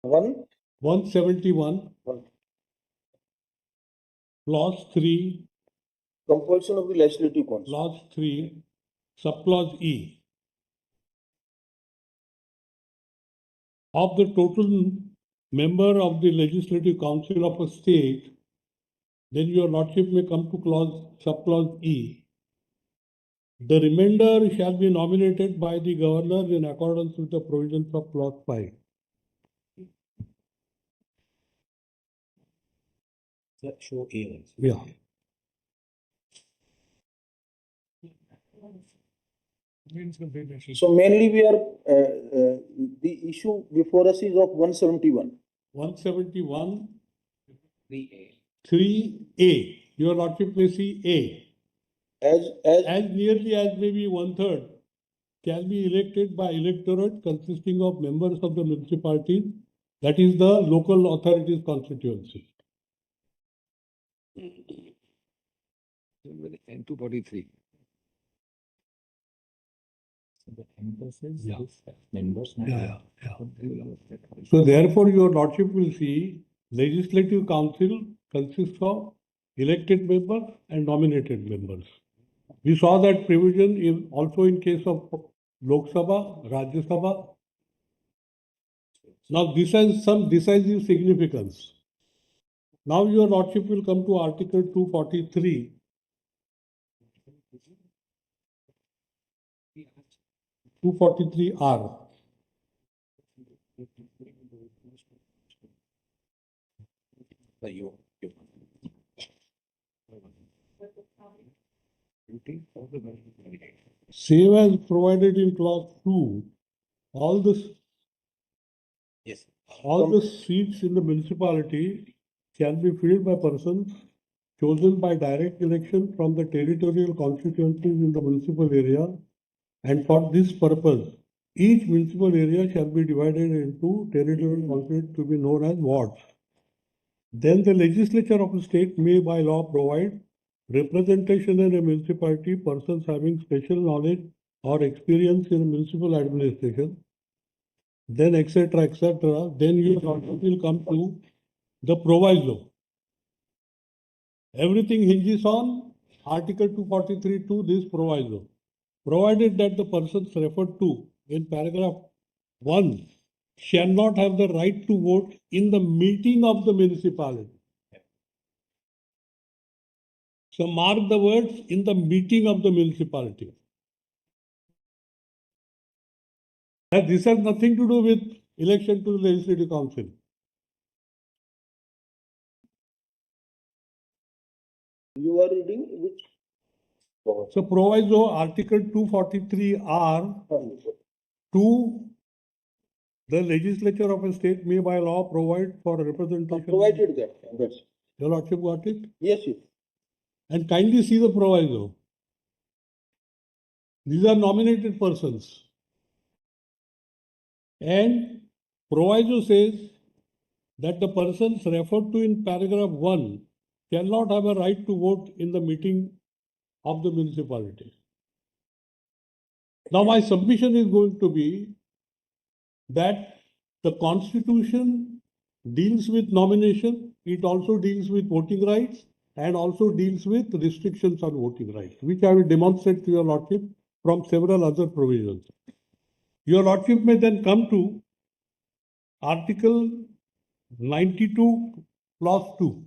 Speaker 2: One,
Speaker 13: 171, clause 3,
Speaker 2: compulsion of the legislative council.
Speaker 13: clause 3, subclause E. Of the total member of the Legislative Council of a state, then your lordship may come to subclause E. The remainder shall be nominated by the governor in accordance with the provisions of clause 5.
Speaker 15: Show A.
Speaker 13: Yeah.
Speaker 2: So mainly we are, the issue before us is of 171.
Speaker 13: 171, 3A. Your lordship may see A. As nearly as maybe 1/3 shall be elected by electorate consisting of members of the municipality, that is the local authorities constituency.
Speaker 1: And 243.
Speaker 13: So therefore, your lordship will see legislative council consists of elected members and nominated members. We saw that provision in also in case of Lok Sabha, Rajya Sabha. Now this has some decisive significance. Now your lordship will come to Article 243. R. Same as provided in clause 2, all the seats in the municipality shall be filled by persons chosen by direct election from the territorial constituencies in the municipal area, and for this purpose, each municipal area shall be divided into territorial constituencies to be known as wards. Then the legislature of the state may by law provide representation in a municipality, persons having special knowledge or experience in municipal administration, then etc. etc. Then you will come to the proviso. Everything hinges on Article 243 to this proviso, provided that the persons referred to in paragraph 1 shall not have the right to vote in the meeting of the municipality. So mark the words, in the meeting of the municipality. And this has nothing to do with election to the Legislative Council.
Speaker 2: You are reading which?
Speaker 13: So proviso Article 243R to the legislature of a state may by law provide for representation.
Speaker 2: Provided that. That's.
Speaker 13: Your lordship got it?
Speaker 2: Yes, yes.
Speaker 13: And kindly see the proviso. These are nominated persons. And proviso says that the persons referred to in paragraph 1 shall not have a right to vote in the meeting of the municipality. Now my submission is going to be that the Constitution deals with nomination, it also deals with voting rights, and also deals with restrictions on voting rights, which I will demonstrate to your lordship from several other provisions. Your lordship may then come to Article 92, Clause 2.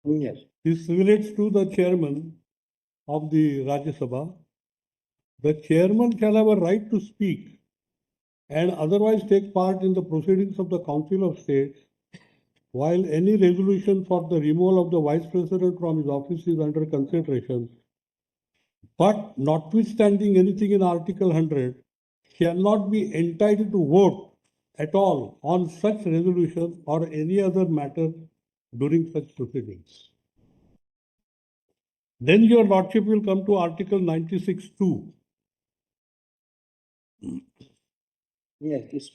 Speaker 2: Yes.
Speaker 13: This relates to the chairman of the Rajya Sabha. The chairman shall have a right to speak and otherwise take part in the proceedings of the Council of State, while any resolution for the removal of the Vice President from his office is under consideration. But notwithstanding anything in Article 100, shall not be entitled to vote at all on such resolution or any other matter during such proceedings. Then your lordship will come to Article 96(2).
Speaker 2: Yes, yes.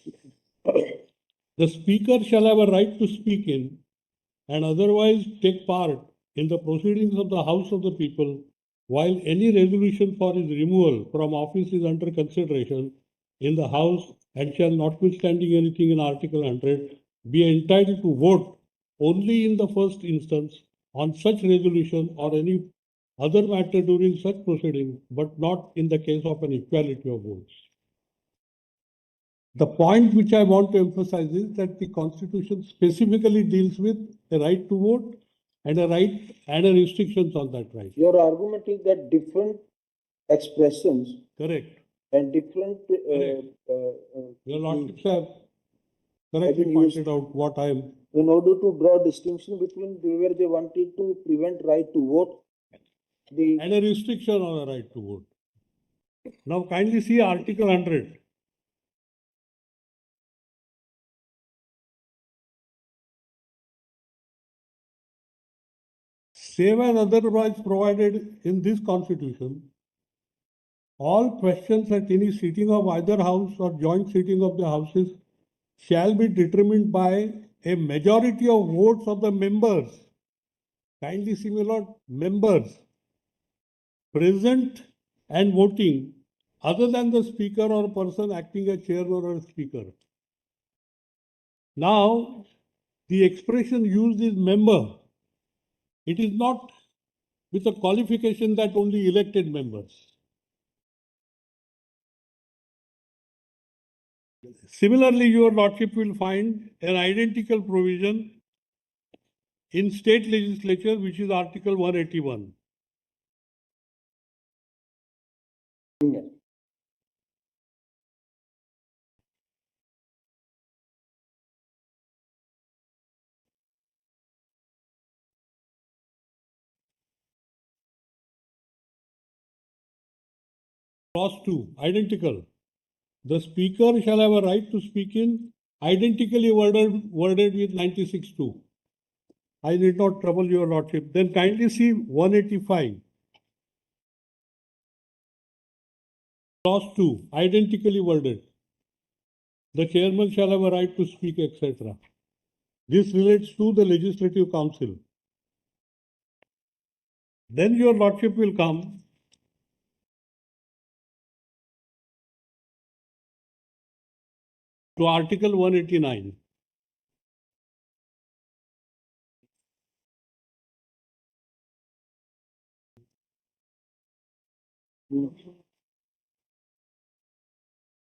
Speaker 13: The speaker shall have a right to speak in and otherwise take part in the proceedings of the House of the People while any resolution for his removal from office is under consideration in the House, and shall, notwithstanding anything in Article 100, be entitled to vote only in the first instance on such resolution or any other matter during such proceeding, but not in the case of an equality of votes. The point which I want to emphasize is that the Constitution specifically deals with a right to vote and a right and a restrictions on that right.
Speaker 2: Your argument is that different expressions
Speaker 13: Correct.
Speaker 2: and different
Speaker 13: Your lordships have correctly pointed out what I am.
Speaker 2: in order to draw distinction between where they wanted to prevent right to vote,
Speaker 13: And a restriction on a right to vote. Now kindly see Article 100. Save as otherwise provided in this Constitution, all questions at any sitting of either House or joint sitting of the Houses shall be determined by a majority of votes of the members. Kindly see, my lord, members present and voting other than the speaker or person acting as chairman or speaker. Now, the expression used is member. It is not with a qualification that only elected members. Similarly, your lordship will find an identical provision in state legislature, which is Article 181. Clause 2, identical. The speaker shall have a right to speak in identically worded with 96(2). I need not trouble your lordship. Then kindly see 185. Clause 2, identically worded. The chairman shall have a right to speak, etc. This relates to the Legislative Council. Then your lordship will come to Article 189.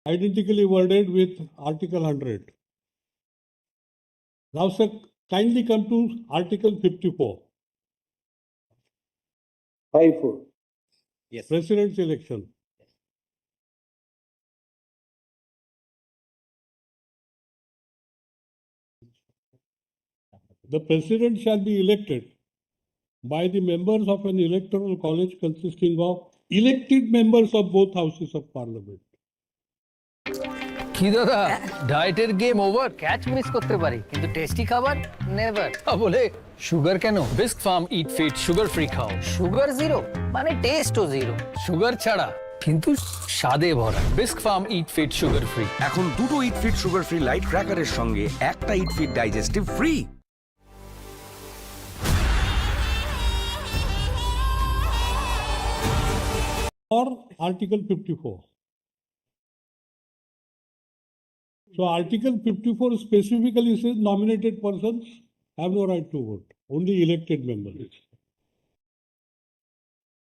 Speaker 13: Identically worded with Article 100. Now, sir, kindly come to Article 54.
Speaker 2: 5-4.
Speaker 15: Yes.
Speaker 13: President's election. The president shall be elected by the members of an electoral college consisting of elected members of both houses of parliament.
Speaker 4: কি দাদা ডায়েটের game over catch miss করতে পারি কিন্তু tasty খাবার never বলে sugar কেন Bisk Farm Eat Fit sugar free খাও সুগার জিরো মানে টেস্টও জিরো সুগার ছাড়া কিন্তু স্বাদে ভরা Bisk Farm Eat Fit sugar free
Speaker 5: এখন দুটো Eat Fit sugar free light ক্র্যাকারের সঙ্গে একটা Eat Fit digestive free.
Speaker 13: Or Article 54. So Article 54 specifically says nominated persons have no right to vote, only elected members.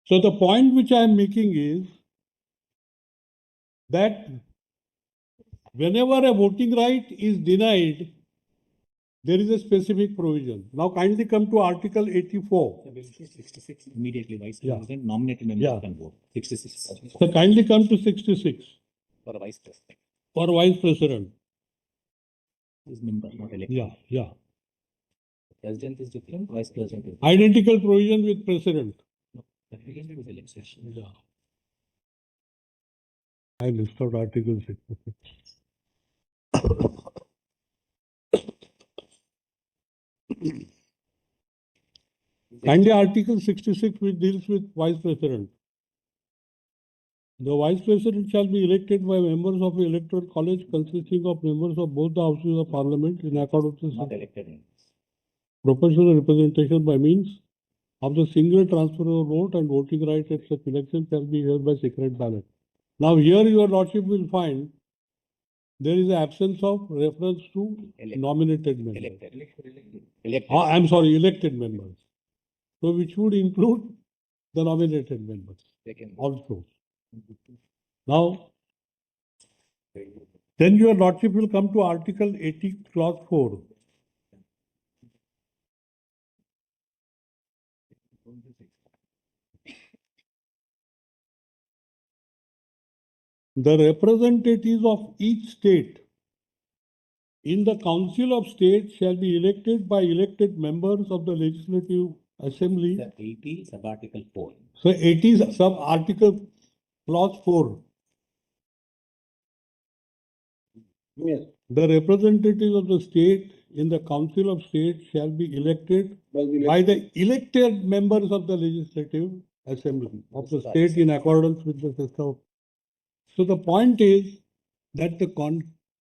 Speaker 13: So the point which I am making is that whenever a voting right is denied, there is a specific provision. Now kindly come to Article 84.
Speaker 15: 66 immediately vice
Speaker 13: Yeah.
Speaker 15: president nominated members
Speaker 13: Yeah.
Speaker 15: can vote. 66
Speaker 13: So kindly come to 66
Speaker 15: for a vice president.
Speaker 13: for vice president.
Speaker 15: Is member not elected.
Speaker 13: Yeah.
Speaker 15: President is different, vice president is
Speaker 13: Identical provision with president.
Speaker 15: different. Is election.
Speaker 13: Yeah. I listed Article 66. Kindly Article 66, which deals with Vice President. The Vice President shall be elected by members of the Electoral College consisting of members of both the houses of Parliament in accordance with proportional representation by means of the single transfer of vote, and voting rights at such election shall be held by secret ballot. Now here your lordship will find there is an absence of reference to nominated members. I'm sorry, elected members. So which would include the nominated members also. Now, then your lordship will come to Article 80, Clause 4. The representatives of each state in the Council of State shall be elected by elected members of the Legislative Assembly.
Speaker 15: 80 sub Article 4.
Speaker 13: So 80 sub Article Clause 4.
Speaker 2: Yes.
Speaker 13: The representatives of the state in the Council of State shall be elected by the elected members of the Legislative Assembly of the state in accordance with the system. So the point is that the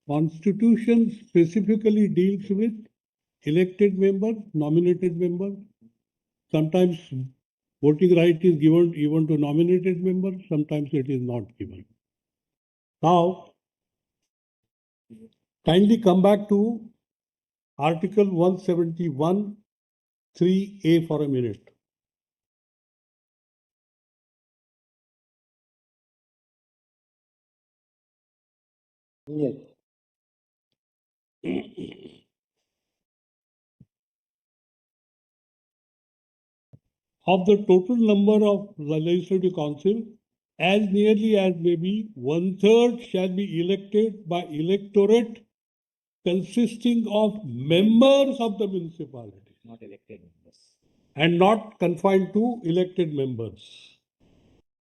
Speaker 13: Constitution specifically deals with elected members, nominated members. Sometimes voting right is given even to nominated members, sometimes it is not given. Now, kindly come back to Article 171, 3A for a minute.
Speaker 2: Yes.
Speaker 13: Of the total number of the Legislative Council, as nearly as may be, 1/3 shall be elected by electorate consisting of members of the municipality.
Speaker 15: Not elected members.
Speaker 13: And not confined to elected members.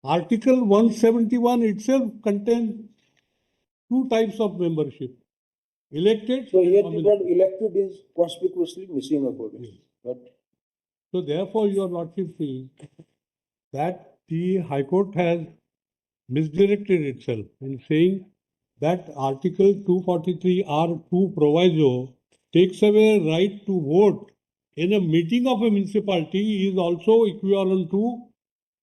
Speaker 13: Article 171 itself contains two types of membership. Elected.
Speaker 2: So here
Speaker 13: and
Speaker 2: the
Speaker 13: nominated.
Speaker 2: word elected is conspicuously missing according.
Speaker 13: Yes.
Speaker 2: But
Speaker 13: So therefore, your lordship sees that the High Court has misdirected itself in saying that Article 243R2 proviso takes away right to vote in a meeting of a municipality is also equivalent to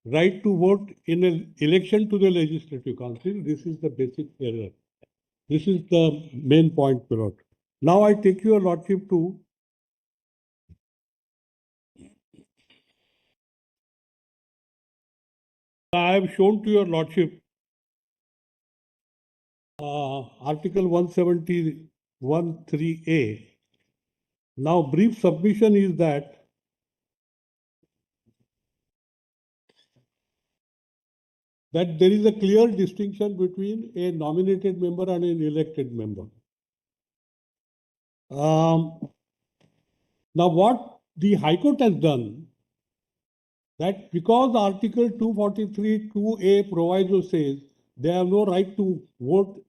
Speaker 13: right to vote in an election to the Legislative Council. This is the basic error. This is the main point, my lord. Now I take your lordship to I have shown to your lordship Article 171 3A. Now brief submission is that there is a clear distinction between a nominated member and an elected member. Now what the High Court has done, that because Article 243 2A proviso says they have no right to vote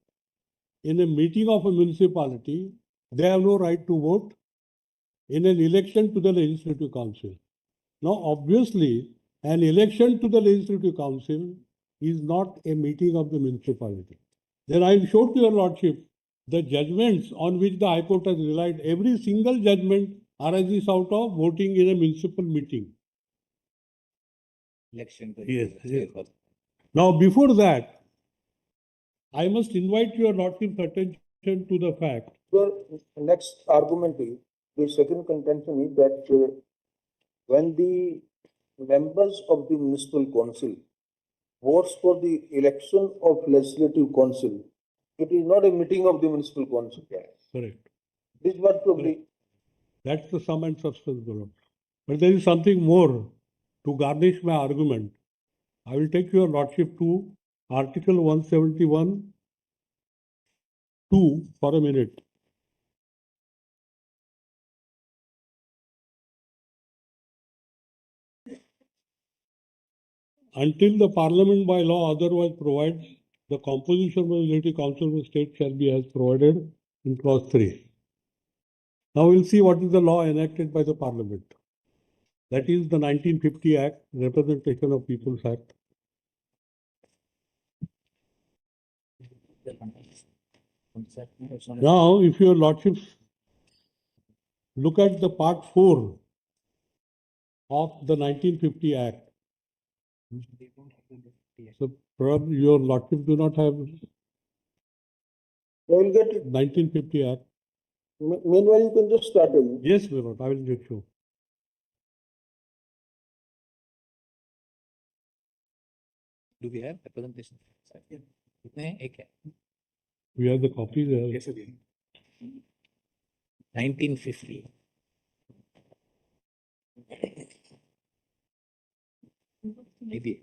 Speaker 13: in a meeting of a municipality, they have no right to vote in an election to the Legislative Council. Now obviously an election to the Legislative Council is not a meeting of the municipality. Then I will show to your lordship the judgments on which the High Court has relied. Every single judgment arises out of voting in a municipal meeting.
Speaker 15: Election.
Speaker 13: Yes. Now before that, I must invite your lordship's attention to the fact.
Speaker 2: your next argument is, the second contention is that when the members of the municipal council votes for the election of legislative council, it is not a meeting of the municipal council.
Speaker 13: Correct.
Speaker 2: This is what probably.
Speaker 13: That's the sum and substance, my lord. But there is something more to garnish my argument. I will take your lordship to Article 171 2 for a minute. Until the Parliament by law otherwise provides, the composition of the Legislative Council of the State shall be as provided in Clause 3. Now we'll see what is the law enacted by the Parliament. That is the 1950 Act, Representation of People's Act. Now, if your lordships look at the part 4 of the 1950 Act, so probably your lordships do not have
Speaker 2: We'll get it.
Speaker 13: 1950 Act.
Speaker 2: Meanwhile, you can just start it.
Speaker 13: Yes, my lord, I will get you.
Speaker 15: Do we have representation?
Speaker 13: We have the copy there.
Speaker 15: Yes, sir. 1950. Maybe.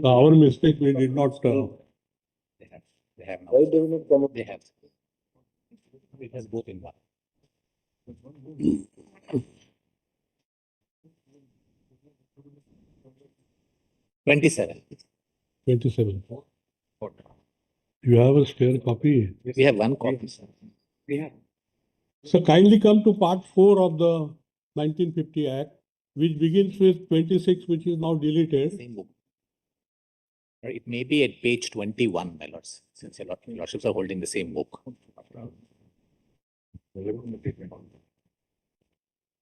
Speaker 13: Our mistake, we did not.
Speaker 15: They have now.
Speaker 2: Why doesn't it come up?
Speaker 15: They have. It has both in one. Twenty-seven.
Speaker 13: 27. You have a spare copy?
Speaker 15: We have one copy, sir. We have.
Speaker 13: So kindly come to part 4 of the 1950 Act, which begins with 26, which is now deleted.
Speaker 15: Same book. It may be at page 21, my lords, since your lordships are holding the same book.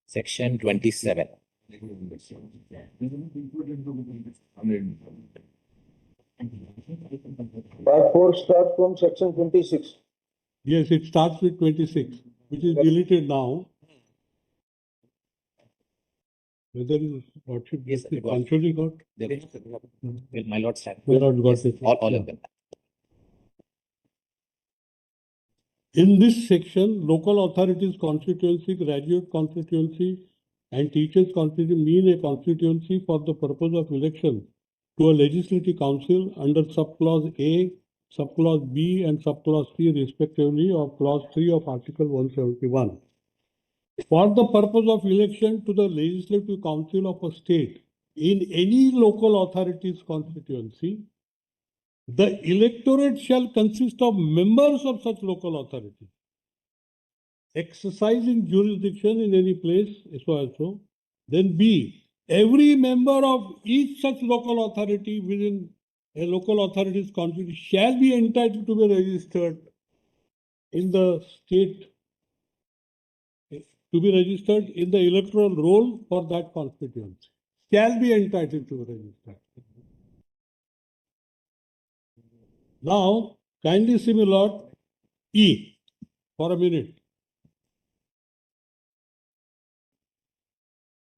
Speaker 15: Section 27.
Speaker 2: Part 4 starts from section 26.
Speaker 13: Yes, it starts with 26, which is deleted now. Whether his lordship
Speaker 15: Yes,
Speaker 13: gets
Speaker 15: sir,
Speaker 13: it
Speaker 15: got it.
Speaker 13: constantly got?
Speaker 15: Well, my lords have.
Speaker 13: My lord got it.
Speaker 15: All of them.
Speaker 13: In this section, local authorities constituency, graduate constituency, and teachers constituency mean a constituency for the purpose of election to a legislative council under subclause A, subclause B, and subclause C respectively of clause 3 of Article 171. For the purpose of election to the legislative council of a state in any local authority's constituency, the electorate shall consist of members of such local authority, exercising jurisdiction in any place, so. Then B, every member of each such local authority within a local authority's constituency shall be entitled to be registered in the state, to be registered in the electoral roll for that constituency. Shall be entitled to be registered. Now, kindly see me, Lord, E, for a minute.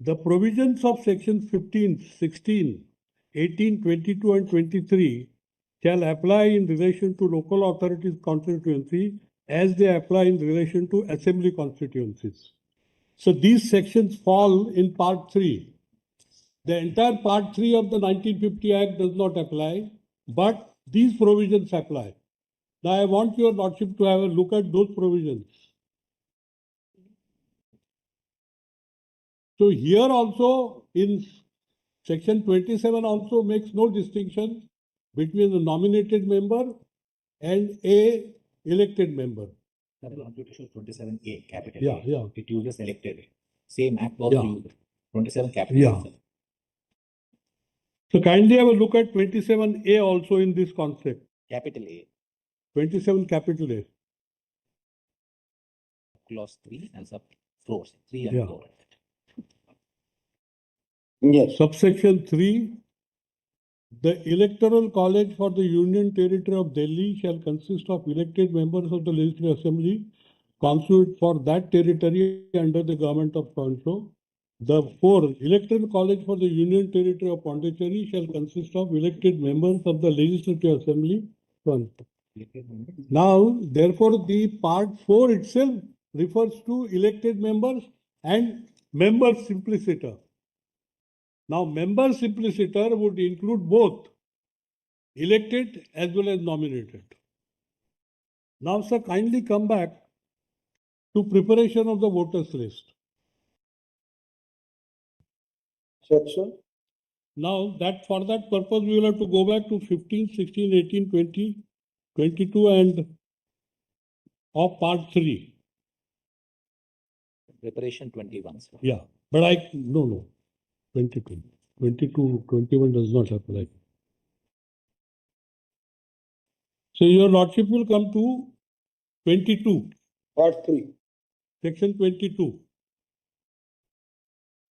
Speaker 13: The provisions of sections 15, 16, 18, 22, and 23 shall apply in relation to local authorities constituency as they apply in relation to assembly constituencies. So these sections fall in part 3. The entire part 3 of the 1950 Act does not apply, but these provisions apply. Now I want your lordship to have a look at those provisions. So here also in section 27 also makes no distinction between a nominated member and a elected member.
Speaker 15: Judicial 27A, capital
Speaker 13: Yeah,
Speaker 15: A.
Speaker 13: yeah.
Speaker 15: It uses elected. Same act was
Speaker 13: Yeah.
Speaker 15: used. 27 capital.
Speaker 13: Yeah. So kindly have a look at 27A also in this concept.
Speaker 15: Capital A,
Speaker 13: 27 capital A.
Speaker 15: clause 3 and sub 4. 3 and
Speaker 13: Yeah.
Speaker 15: 4.
Speaker 2: Yes.
Speaker 13: Subsection 3, the electoral college for the Union Territory of Delhi shall consist of elected members of the Legislative Assembly constituted for that territory under the government of Conso. The 4, electoral college for the Union Territory of Pondicherry shall consist of elected members of the Legislative Assembly. Now, therefore, the part 4 itself refers to elected members and member simpliciter. Now, member simpliciter would include both elected as well as nominated. Now, sir, kindly come back to preparation of the voters list.
Speaker 2: Section.
Speaker 13: Now, that for that purpose, we will have to go back to 15, 16, 18, 20, 22 and of part 3.
Speaker 15: Preparation 21. Sir.
Speaker 13: Yeah, but no, 22. 22, 21 does not apply. So your lordship will come to 22,
Speaker 2: Part 3.
Speaker 13: section 22.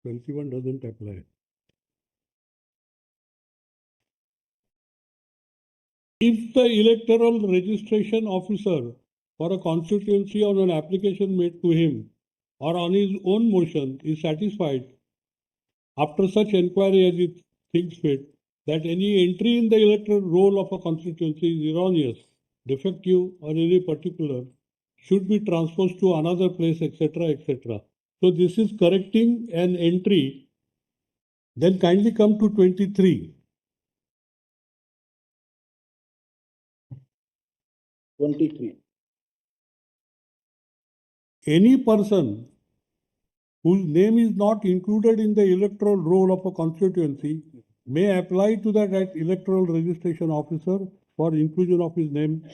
Speaker 13: 21 doesn't apply. If the electoral registration officer for a constituency on an application made to him or on his own motion is satisfied after such enquiry as it thinks fit that any entry in the electoral roll of a constituency is erroneous, defective, or any particular should be transposed to another place, etc., etc. So this is correcting an entry. Then kindly come to 23.
Speaker 2: 23.
Speaker 13: Any person whose name is not included in the electoral roll of a constituency may apply to that electoral registration officer for inclusion of his name.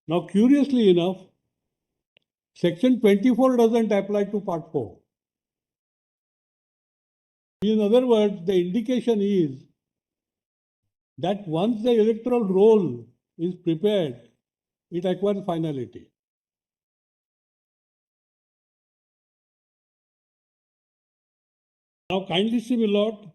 Speaker 13: Now, curiously enough, section 24 doesn't apply to part 4. In other words, the indication is that once the electoral roll is prepared, it acquires finality. Now, kindly see, my lord,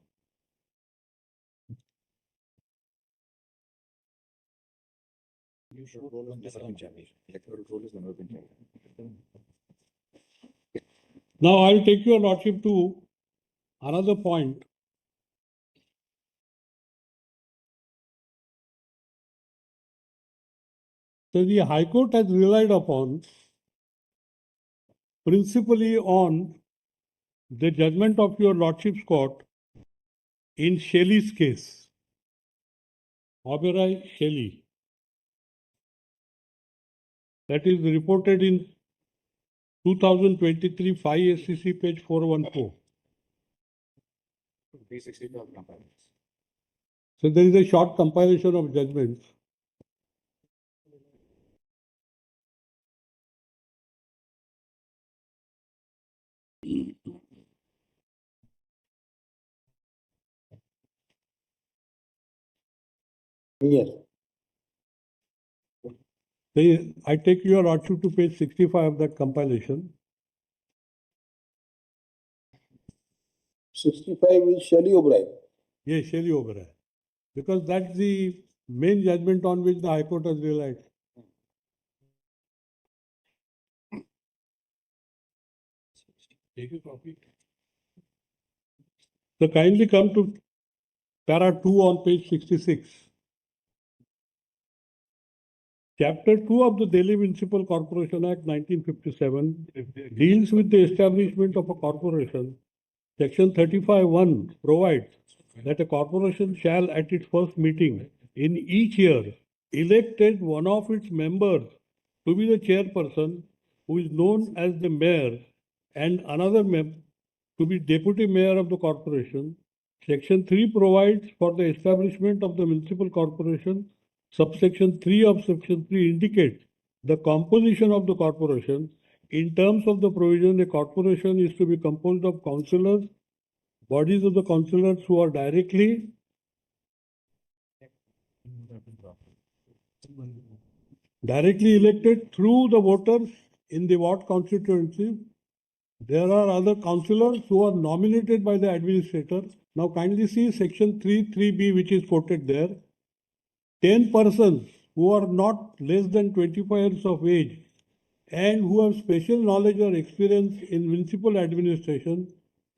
Speaker 13: now I will take your lordship to another point. So the High Court has relied upon principally on the judgment of your lordship's court in Shelley's case, Oberoi Shelley. That is reported in 2023 5 SCC page 414. So there is a short compilation of judgments.
Speaker 2: Yes.
Speaker 13: I take your lordship to page 65 of that compilation.
Speaker 2: 65 is Shelley O'Brien.
Speaker 13: Yes, Shelley Oberoi. Because that's the main judgment on which the High Court has relied. Take a copy. So kindly come to para 2 on page 66. Chapter 2 of the Delhi Municipal Corporation Act 1957 deals with the establishment of a corporation. Section 35(1) provides that a corporation shall at its first meeting in each year elected one of its members to be the chairperson, who is known as the mayor, and another member to be deputy mayor of the corporation. Section 3 provides for the establishment of the municipal corporation. Subsection 3 of section 3 indicates the composition of the corporation. In terms of the provision, a corporation is to be composed of councillors, bodies of the councillors who are directly elected through the voters in the ward constituency. There are other councillors who are nominated by the administrator. Now kindly see section 3(3)(b), which is quoted there. 10 persons who are not less than 25 years of age and who have special knowledge or experience in municipal administration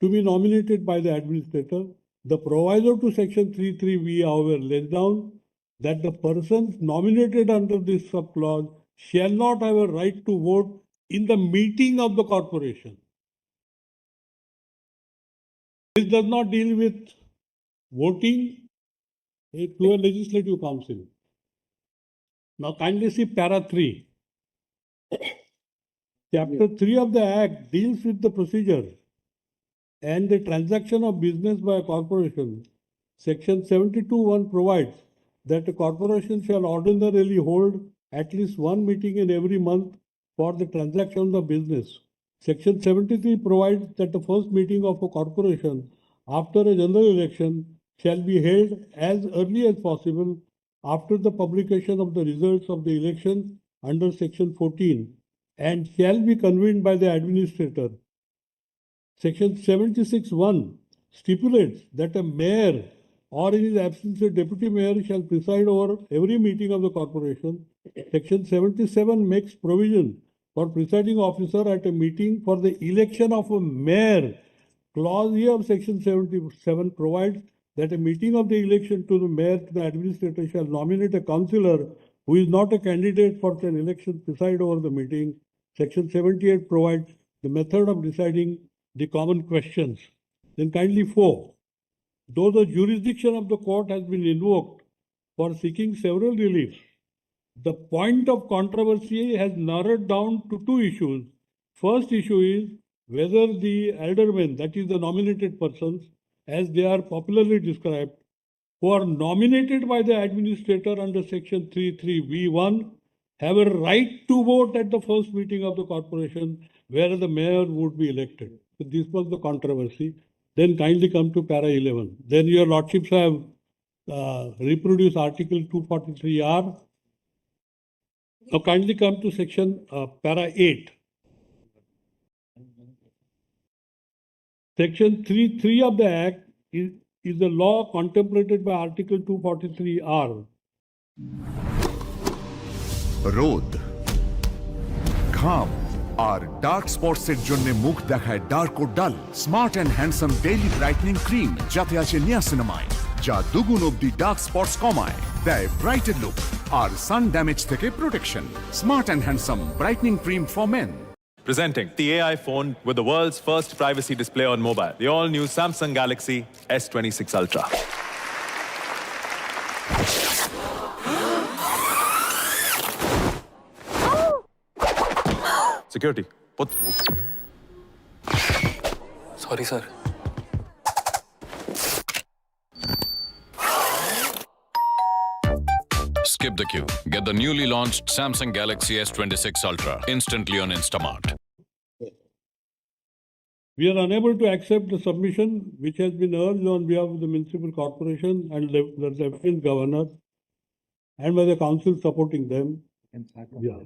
Speaker 13: to be nominated by the administrator. The proviso to section 3(3)(b), however, lays down that the persons nominated under this subclause shall not have a right to vote in the meeting of the corporation. This does not deal with voting to a legislative council. Now kindly see para 3. Chapter 3 of the Act deals with the procedure and the transaction of business by a corporation. Section 72(1) provides that a corporation shall ordinarily hold at least one meeting in every month for the transaction of business. Section 73 provides that the first meeting of a corporation after a general election shall be held as early as possible after the publication of the results of the election under Section 14 and shall be convened by the administrator. Section 76(1) stipulates that a mayor or in his absence a deputy mayor shall preside over every meeting of the corporation. Section 77 makes provision for presiding officer at a meeting for the election of a mayor. Clause E of Section 77 provides that a meeting of the election to the mayor to the administrator shall nominate a councillor who is not a candidate for an election preside over the meeting. Section 78 provides the method of deciding the common questions. Then kindly 4. Though the jurisdiction of the court has been invoked for seeking several reliefs, the point of controversy has narrowed down to 2 issues. First issue is whether the aldermen, that is the nominated persons, as they are popularly described, who are nominated by the administrator under Section 33(b)(1 have a right to vote at the first meeting of the corporation where the mayor would be elected. So this was the controversy. Then kindly come to para 11. Then your lordships have reproduced Article 243R. Now kindly come to section para 8. Section 3(3) of the Act is the law contemplated by Article 243R.
Speaker 17: রোদ, ঘাম আর dark স্পটসের জন্য মুখ দেখায় dark ও ডাল। Smart and handsome daily brightening cream যাতে আছে niacinamide, যা দুগুণ অব্দি ডার্ক স্পটস কমায়, দেয় ব্রাইটের লুক আর সান ড্যামেজ থেকে protection. Smart and handsome brightening cream for men.
Speaker 18: Presenting the AI phone with the world's first privacy display on mobile, the all-new Samsung Galaxy S26 Ultra. Security.
Speaker 9: Sorry, sir.
Speaker 19: Skip the queue. Get the newly launched Samsung Galaxy S26 Ultra instantly on Instamart.
Speaker 13: We are unable to accept the submission which has been urged on behalf of the municipal corporation and the Reservation governor and by the council supporting them. Yeah.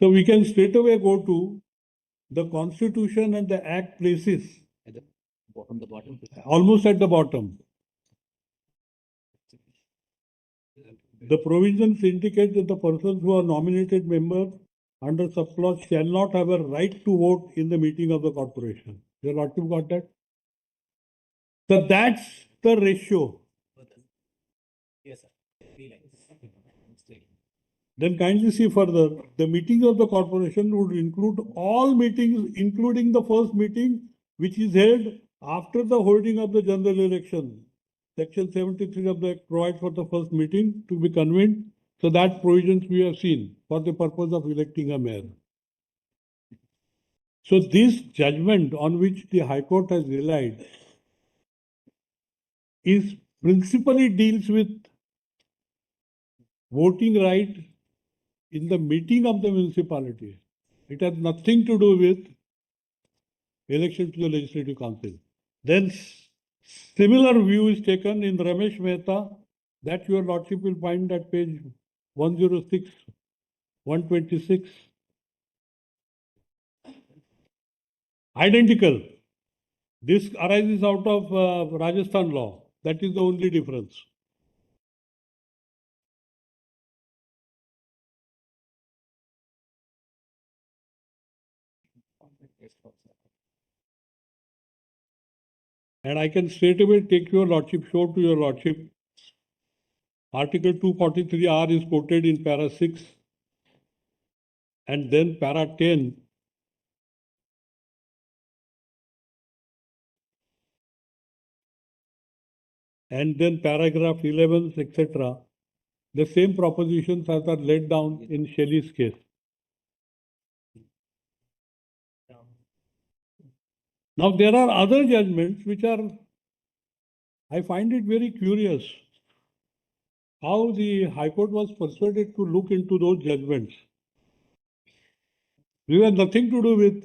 Speaker 13: So we can straight away go to the Constitution and the Act places.
Speaker 15: At the bottom.
Speaker 13: Almost at the bottom. The provisions indicate that the persons who are nominated members under subclause shall not have a right to vote in the meeting of the corporation. Your lordship got that? So that's the ratio.
Speaker 15: Yes, sir. 3 lines.
Speaker 13: Then kindly see further, the meetings of the corporation would include all meetings, including the first meeting, which is held after the holding of the general election. Section 73 of the Act provides for the first meeting to be convened. So that provisions we have seen for the purpose of electing a mayor. So this judgment on which the High Court has relied is principally deals with voting right in the meeting of the municipality. It has nothing to do with election to the Legislative Council. Then similar view is taken in Ramesh Mehta, that your lordship will find at page 106, 126. Identical. This arises out of Rajasthan law. That is the only difference. And I can straight away take your lordship, show to your lordship. Article 243R is quoted in para 6 and then para 10. And then paragraph 11, etc. The same propositions as are laid down in Shelley's case. Now there are other judgments which are, I find it very curious. how the High Court was persuaded to look into those judgments. This has nothing to do with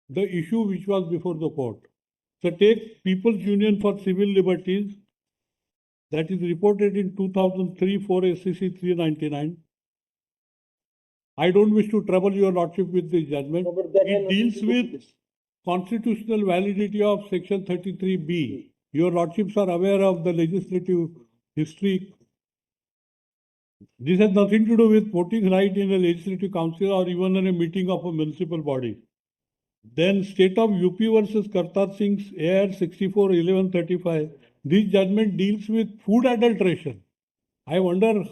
Speaker 13: the issue which was before the court. So take People's Union for Civil Liberties, that is reported in 2003 for SCC 399. I don't wish to trouble your lordship with this judgment. It deals with constitutional validity of section 33B. Your lordships are aware of the legislative history. This has nothing to do with voting right in a legislative council or even in a meeting of a municipal body. Then State of UP versus Kartar Singh's AR 64-1135. This judgment deals with food adulteration. I wonder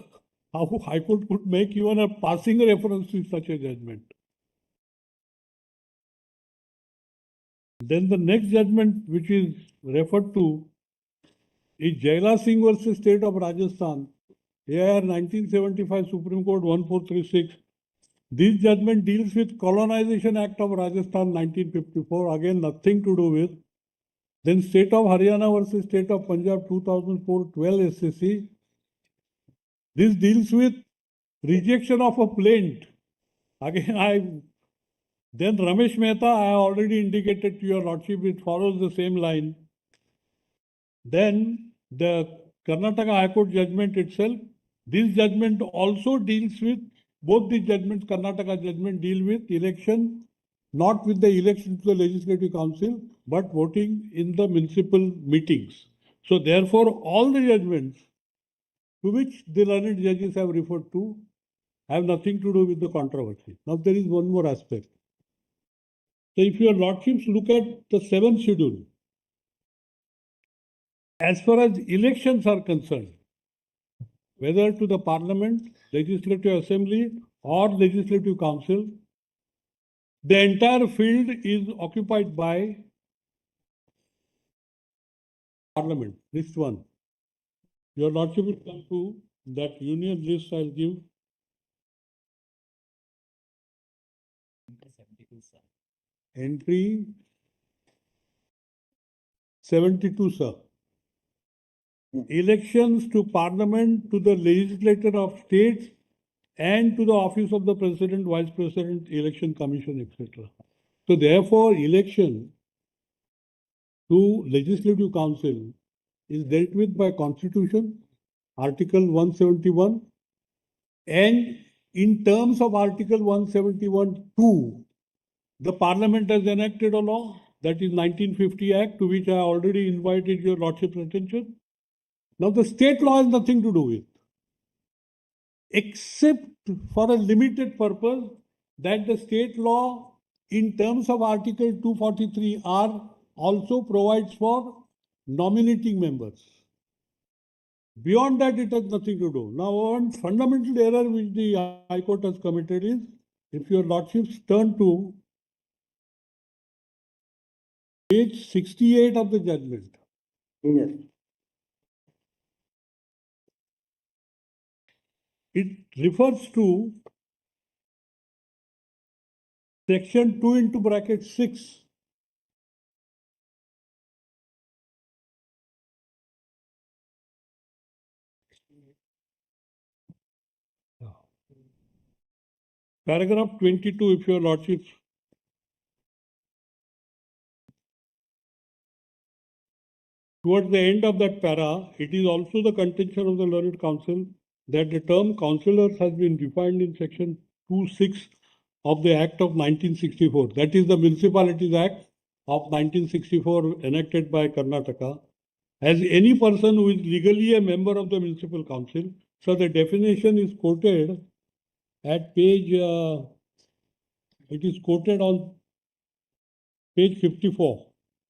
Speaker 13: how High Court could make even a passing reference to such a judgment. Then the next judgment which is referred to is Jaila Singh versus State of Rajasthan, AIR 1975, Supreme Court 1436. This judgment deals with Colonization Act of Rajasthan 1954, again nothing to do with. Then State of Haryana versus State of Punjab 2004, 12 SCC. This deals with rejection of a plaint. Again, then Ramesh Mehta, I already indicated to your lordship, it follows the same line. Then the Karnataka High Court judgment itself, this judgment also deals with, both the judgments, Karnataka judgment deal with election, not with the election to the Legislative Council, but voting in the municipal meetings. So therefore, all the judgments to which the learned judges have referred to have nothing to do with the controversy. Now there is one more aspect. So if your lordships look at the 7th schedule, as far as elections are concerned, whether to the Parliament, Legislative Assembly or Legislative Council, the entire field is occupied by Parliament, list 1. Your lordship will come to that union list I'll give. Entry 72, sir. Elections to Parliament, to the Legislature of States, and to the office of the President, Vice President, Election Commission, etc. So therefore, election to Legislative Council is dealt with by Constitution, Article 171, and in terms of Article 171(2), the Parliament has enacted a law, that is 1950 Act, to which I already invited your lordship's attention. Now the state law has nothing to do with, except for a limited purpose, that the state law in terms of Article 243R also provides for nominating members. Beyond that, it has nothing to do. Now, one fundamental error which the High Court has committed is, if your lordships turn to page 68 of the judgment.
Speaker 2: Yes.
Speaker 13: It refers to section 2 into bracket 6. Paragraph 22, if your lordship. Towards the end of that para, it is also the contention of the learned counsel that the term councillors has been defined in section 2(6) of the Act of 1964. That is the Municipalities Act of 1964 enacted by Karnataka. As any person who is legally a member of the municipal council. So the definition is quoted at page, it is quoted on page 54.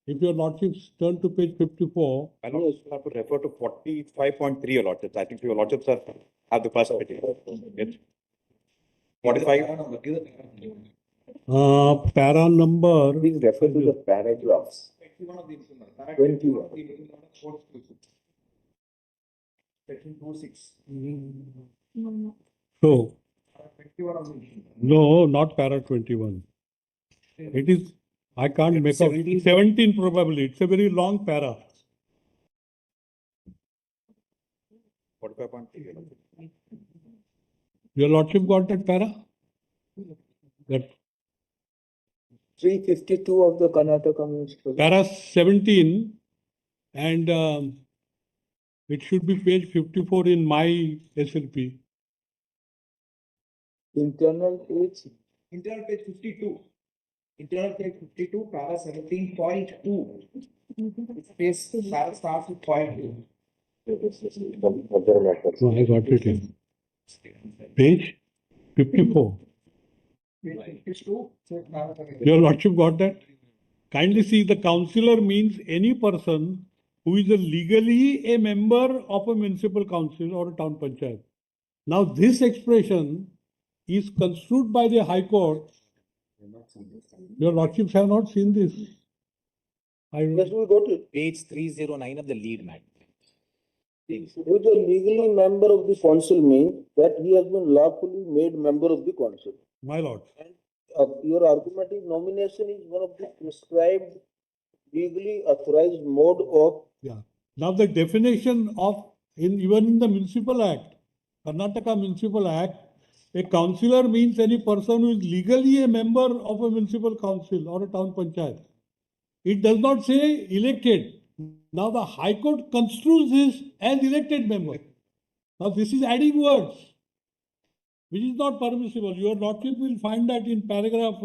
Speaker 13: If your lordships turn to page 54.
Speaker 20: I know you have to refer to 45.3, your lordships. I think your lordships have the first opinion. Yes. 45.
Speaker 13: Para number.
Speaker 3: Please refer to the paragraphs. 21.
Speaker 14: Section 26.
Speaker 13: So, no, not para 21. It is, I can't make out, 17 probably. It's a very long para.
Speaker 20: 45.3.
Speaker 13: Your Lordship got that para? That
Speaker 3: 352 of the Karnataka Municipal.
Speaker 13: para 17, and it should be page 54 in my SLP.
Speaker 3: Internal page.
Speaker 20: Internal page 52. Internal page 52, para 17.2. Space para starts with 0.2.
Speaker 13: No, I got it here. Page 54. Your Lordship got that? Kindly see, the councillor means any person who is legally a member of a municipal council or a town panchayat. Now, this expression is construed by the High Court. Your Lordships have not seen this.
Speaker 2: Yes, we got it.
Speaker 15: Page 309 of the lead, madam.
Speaker 2: Who is a legally member of the council means that he has been lawfully made member of the council.
Speaker 13: My lord.
Speaker 2: Your argument is nomination is one of the prescribed legally authorized mode of.
Speaker 13: Yeah. Now the definition of, even in the Municipal Act, Karnataka Municipal Act, a councillor means any person who is legally a member of a municipal council or a town panchayat. It does not say elected. Now the High Court construes this as elected member. Now this is adding words, which is not permissible. Your Lordship will find that in paragraph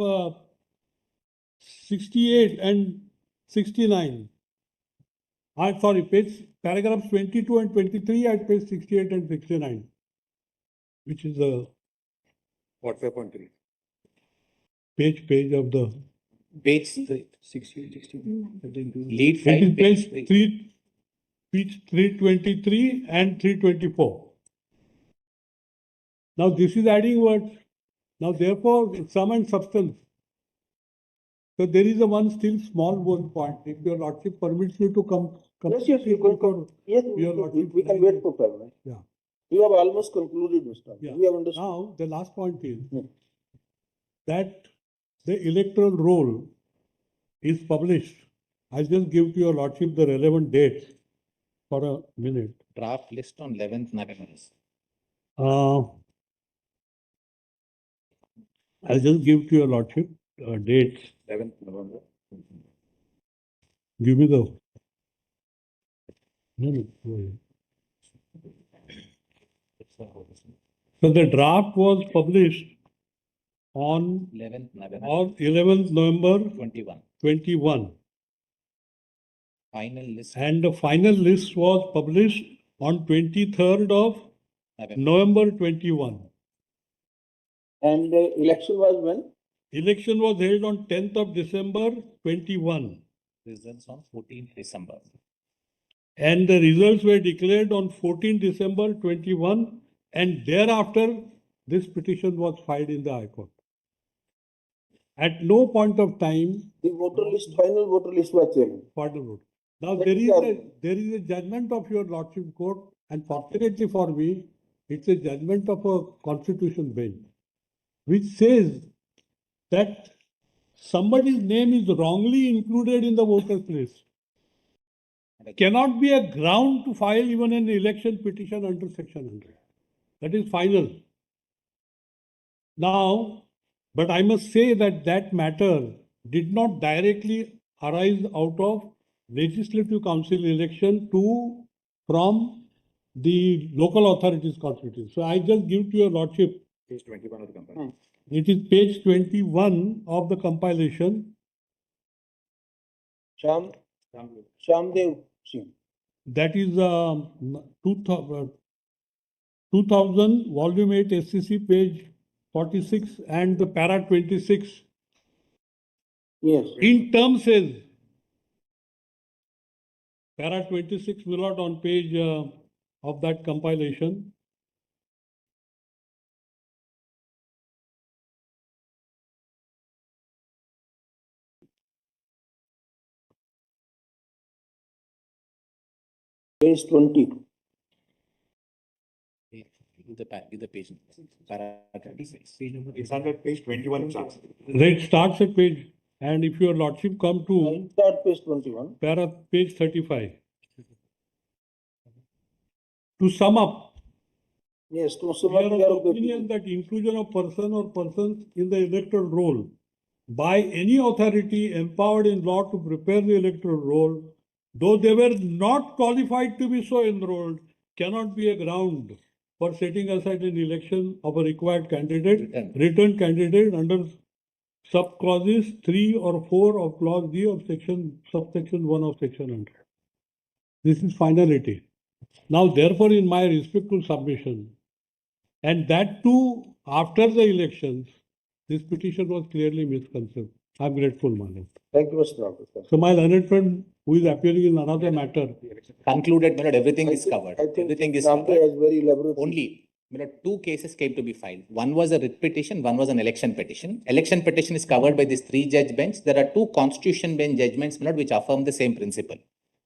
Speaker 13: 68 and 69. Paragraphs 22 and 23 at page 68 and 69, which is the
Speaker 20: 45.3.
Speaker 13: page of the
Speaker 15: Page
Speaker 20: 68.
Speaker 15: lead
Speaker 13: it
Speaker 15: file.
Speaker 13: is page 323 and 324. Now this is adding words. Now therefore sum and substance. So there is a one still small one point. If your Lordship permits me to come.
Speaker 2: Yes, you can come. Yes,
Speaker 13: Your Lordship.
Speaker 2: we can wait for 5 minutes.
Speaker 13: Yeah.
Speaker 2: You have almost concluded, Mr.
Speaker 13: Yeah.
Speaker 2: We have understood.
Speaker 13: Now, the last point is that the electoral roll is published. I'll just give to your Lordship the relevant dates for a minute.
Speaker 15: Draft list on 11th November.
Speaker 13: I'll just give to your Lordship dates.
Speaker 20: 11th November.
Speaker 13: Give me the. No. So the draft was published on
Speaker 15: 11th November.
Speaker 13: or 11th November
Speaker 15: 21.
Speaker 13: Final
Speaker 15: list.
Speaker 13: And the final list was published on 23rd of November 21.
Speaker 2: And the election was when?
Speaker 13: Election was held on 10th of December 21.
Speaker 15: Results on 14th December.
Speaker 13: And the results were declared on 14th December 21. And thereafter, this petition was filed in the High Court. At no point of time.
Speaker 2: The final voter list was changed.
Speaker 13: Final vote. Now there is a judgment of your Lordship Court, and fortunately for me, it's a judgment of a constitution bench, which says that somebody's name is wrongly included in the voters list. Cannot be a ground to file even an election petition under Section 100. That is final. Now, but I must say that that matter did not directly arise out of Legislative Council election from the local authorities constitution. So I just give to your Lordship.
Speaker 20: Page 21 of the company.
Speaker 13: It is page 21 of the compilation.
Speaker 2: Shamdev Singh.
Speaker 13: That is 2000 volume 8 SCC page 46 and the para 26.
Speaker 2: Yes.
Speaker 13: In terms says para 26 will not on page of that compilation.
Speaker 2: Page 20.
Speaker 15: The page. Para 26.
Speaker 20: It's on page 21.
Speaker 13: Right, starts at page, and if your Lordship come to
Speaker 2: Start page 21.
Speaker 13: para page 35. To sum up,
Speaker 2: Yes, to
Speaker 13: We
Speaker 2: sum
Speaker 13: are
Speaker 2: up
Speaker 13: of
Speaker 2: your
Speaker 13: the
Speaker 2: opinion.
Speaker 13: opinion that inclusion of person or persons in the electoral roll by any authority empowered in law to prepare the electoral roll, though they were not qualified to be so enrolled, cannot be a ground for setting aside an election of a required candidate, written candidate under subclauses 3 or 4 of clause D of subsection 1 of section 100. This is finality. Now, therefore, in my respectful submission, and that too after the elections, this petition was clearly misconceived. I'm grateful, Madam.
Speaker 2: Thank you, Mr. Rao.
Speaker 13: So my learned friend who is appearing in another matter.
Speaker 15: Concluded, my lord, everything
Speaker 2: I
Speaker 15: is
Speaker 2: think-
Speaker 15: covered.
Speaker 2: I think
Speaker 15: Everything is
Speaker 2: Namde
Speaker 15: covered.
Speaker 2: has very elaborate.
Speaker 15: Only, my lord, two cases came to be filed. One was a writ petition, one was an election petition. Election petition is covered by this 3-judge bench. There are 2 constitution bench judgments, my lord, which affirm the same principle.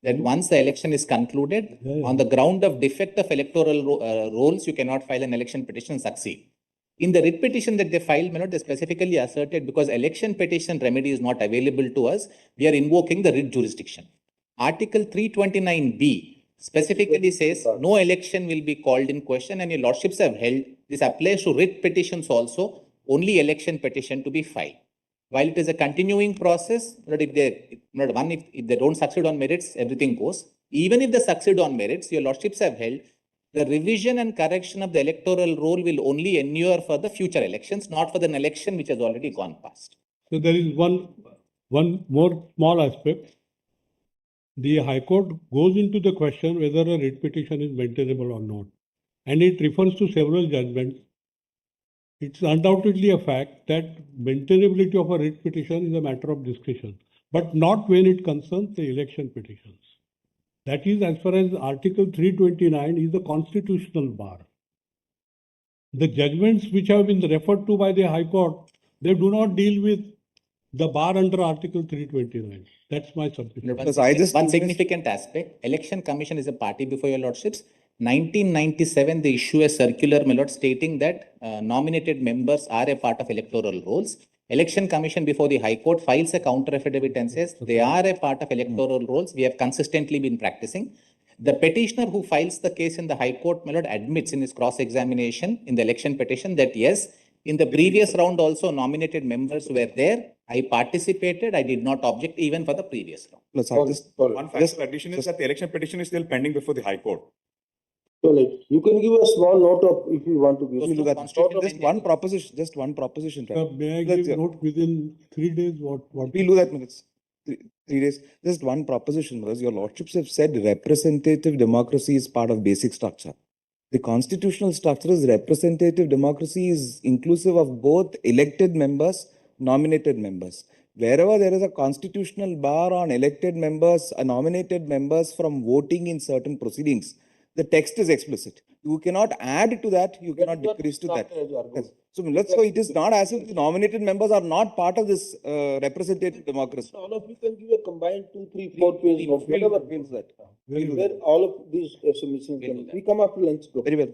Speaker 15: That once the election is concluded, on the ground of defect of electoral rolls, you cannot file an election petition and succeed. In the writ petition that they filed, my lord, they specifically asserted because election petition remedy is not available to us, we are invoking the writ jurisdiction. Article 329B specifically says no election will be called in question, and your lordships have held this applies to writ petitions also, only election petition to be filed. While it is a continuing process, but if they don't succeed on merits, everything goes. Even if they succeed on merits, your lordships have held the revision and correction of the electoral roll will only endure for the future elections, not for an election which has already gone past.
Speaker 13: So there is one more small aspect. The High Court goes into the question whether a writ petition is maintainable or not. And it refers to several judgments. It's undoubtedly a fact that maintainability of a writ petition is a matter of discussion, but not when it concerns the election petitions. That is, as far as Article 329 is the constitutional bar. The judgments which have been referred to by the High Court, they do not deal with the bar under Article 329. That's my submission.
Speaker 15: One significant aspect, Election Commission is a party before your lordships. 1997, they issue a circular, my lord, stating that nominated members are a part of electoral rolls. Election Commission before the High Court files a counter affidavit and says they are a part of electoral rolls. We have consistently been practicing. The petitioner who files the case in the High Court, my lord, admits in his cross-examination in the election petition that yes, in the previous round also nominated members were there. I participated. I did not object even for the previous round.
Speaker 21: One factual addition is that the election petition is still pending before the High Court.
Speaker 2: So you can give a small note of if you want to give.
Speaker 21: Just one proposition.
Speaker 13: May I give note within 3 days? What?
Speaker 21: We'll do that minutes. 3 days. Just one proposition, because your lordships have said representative democracy is part of basic structure. The constitutional structure is representative democracy is inclusive of both elected members, nominated members. Wherever there is a constitutional bar on elected members, nominated members from voting in certain proceedings, the text is explicit. You cannot add to that, you cannot decrease to that. Yes. So it is not as if the nominated members are not part of this representative democracy.
Speaker 2: All of you can give a combined 2, 3, 4 page note, whatever means that. Where all of these submissions can, we come after lunch. Go.
Speaker 21: Very well.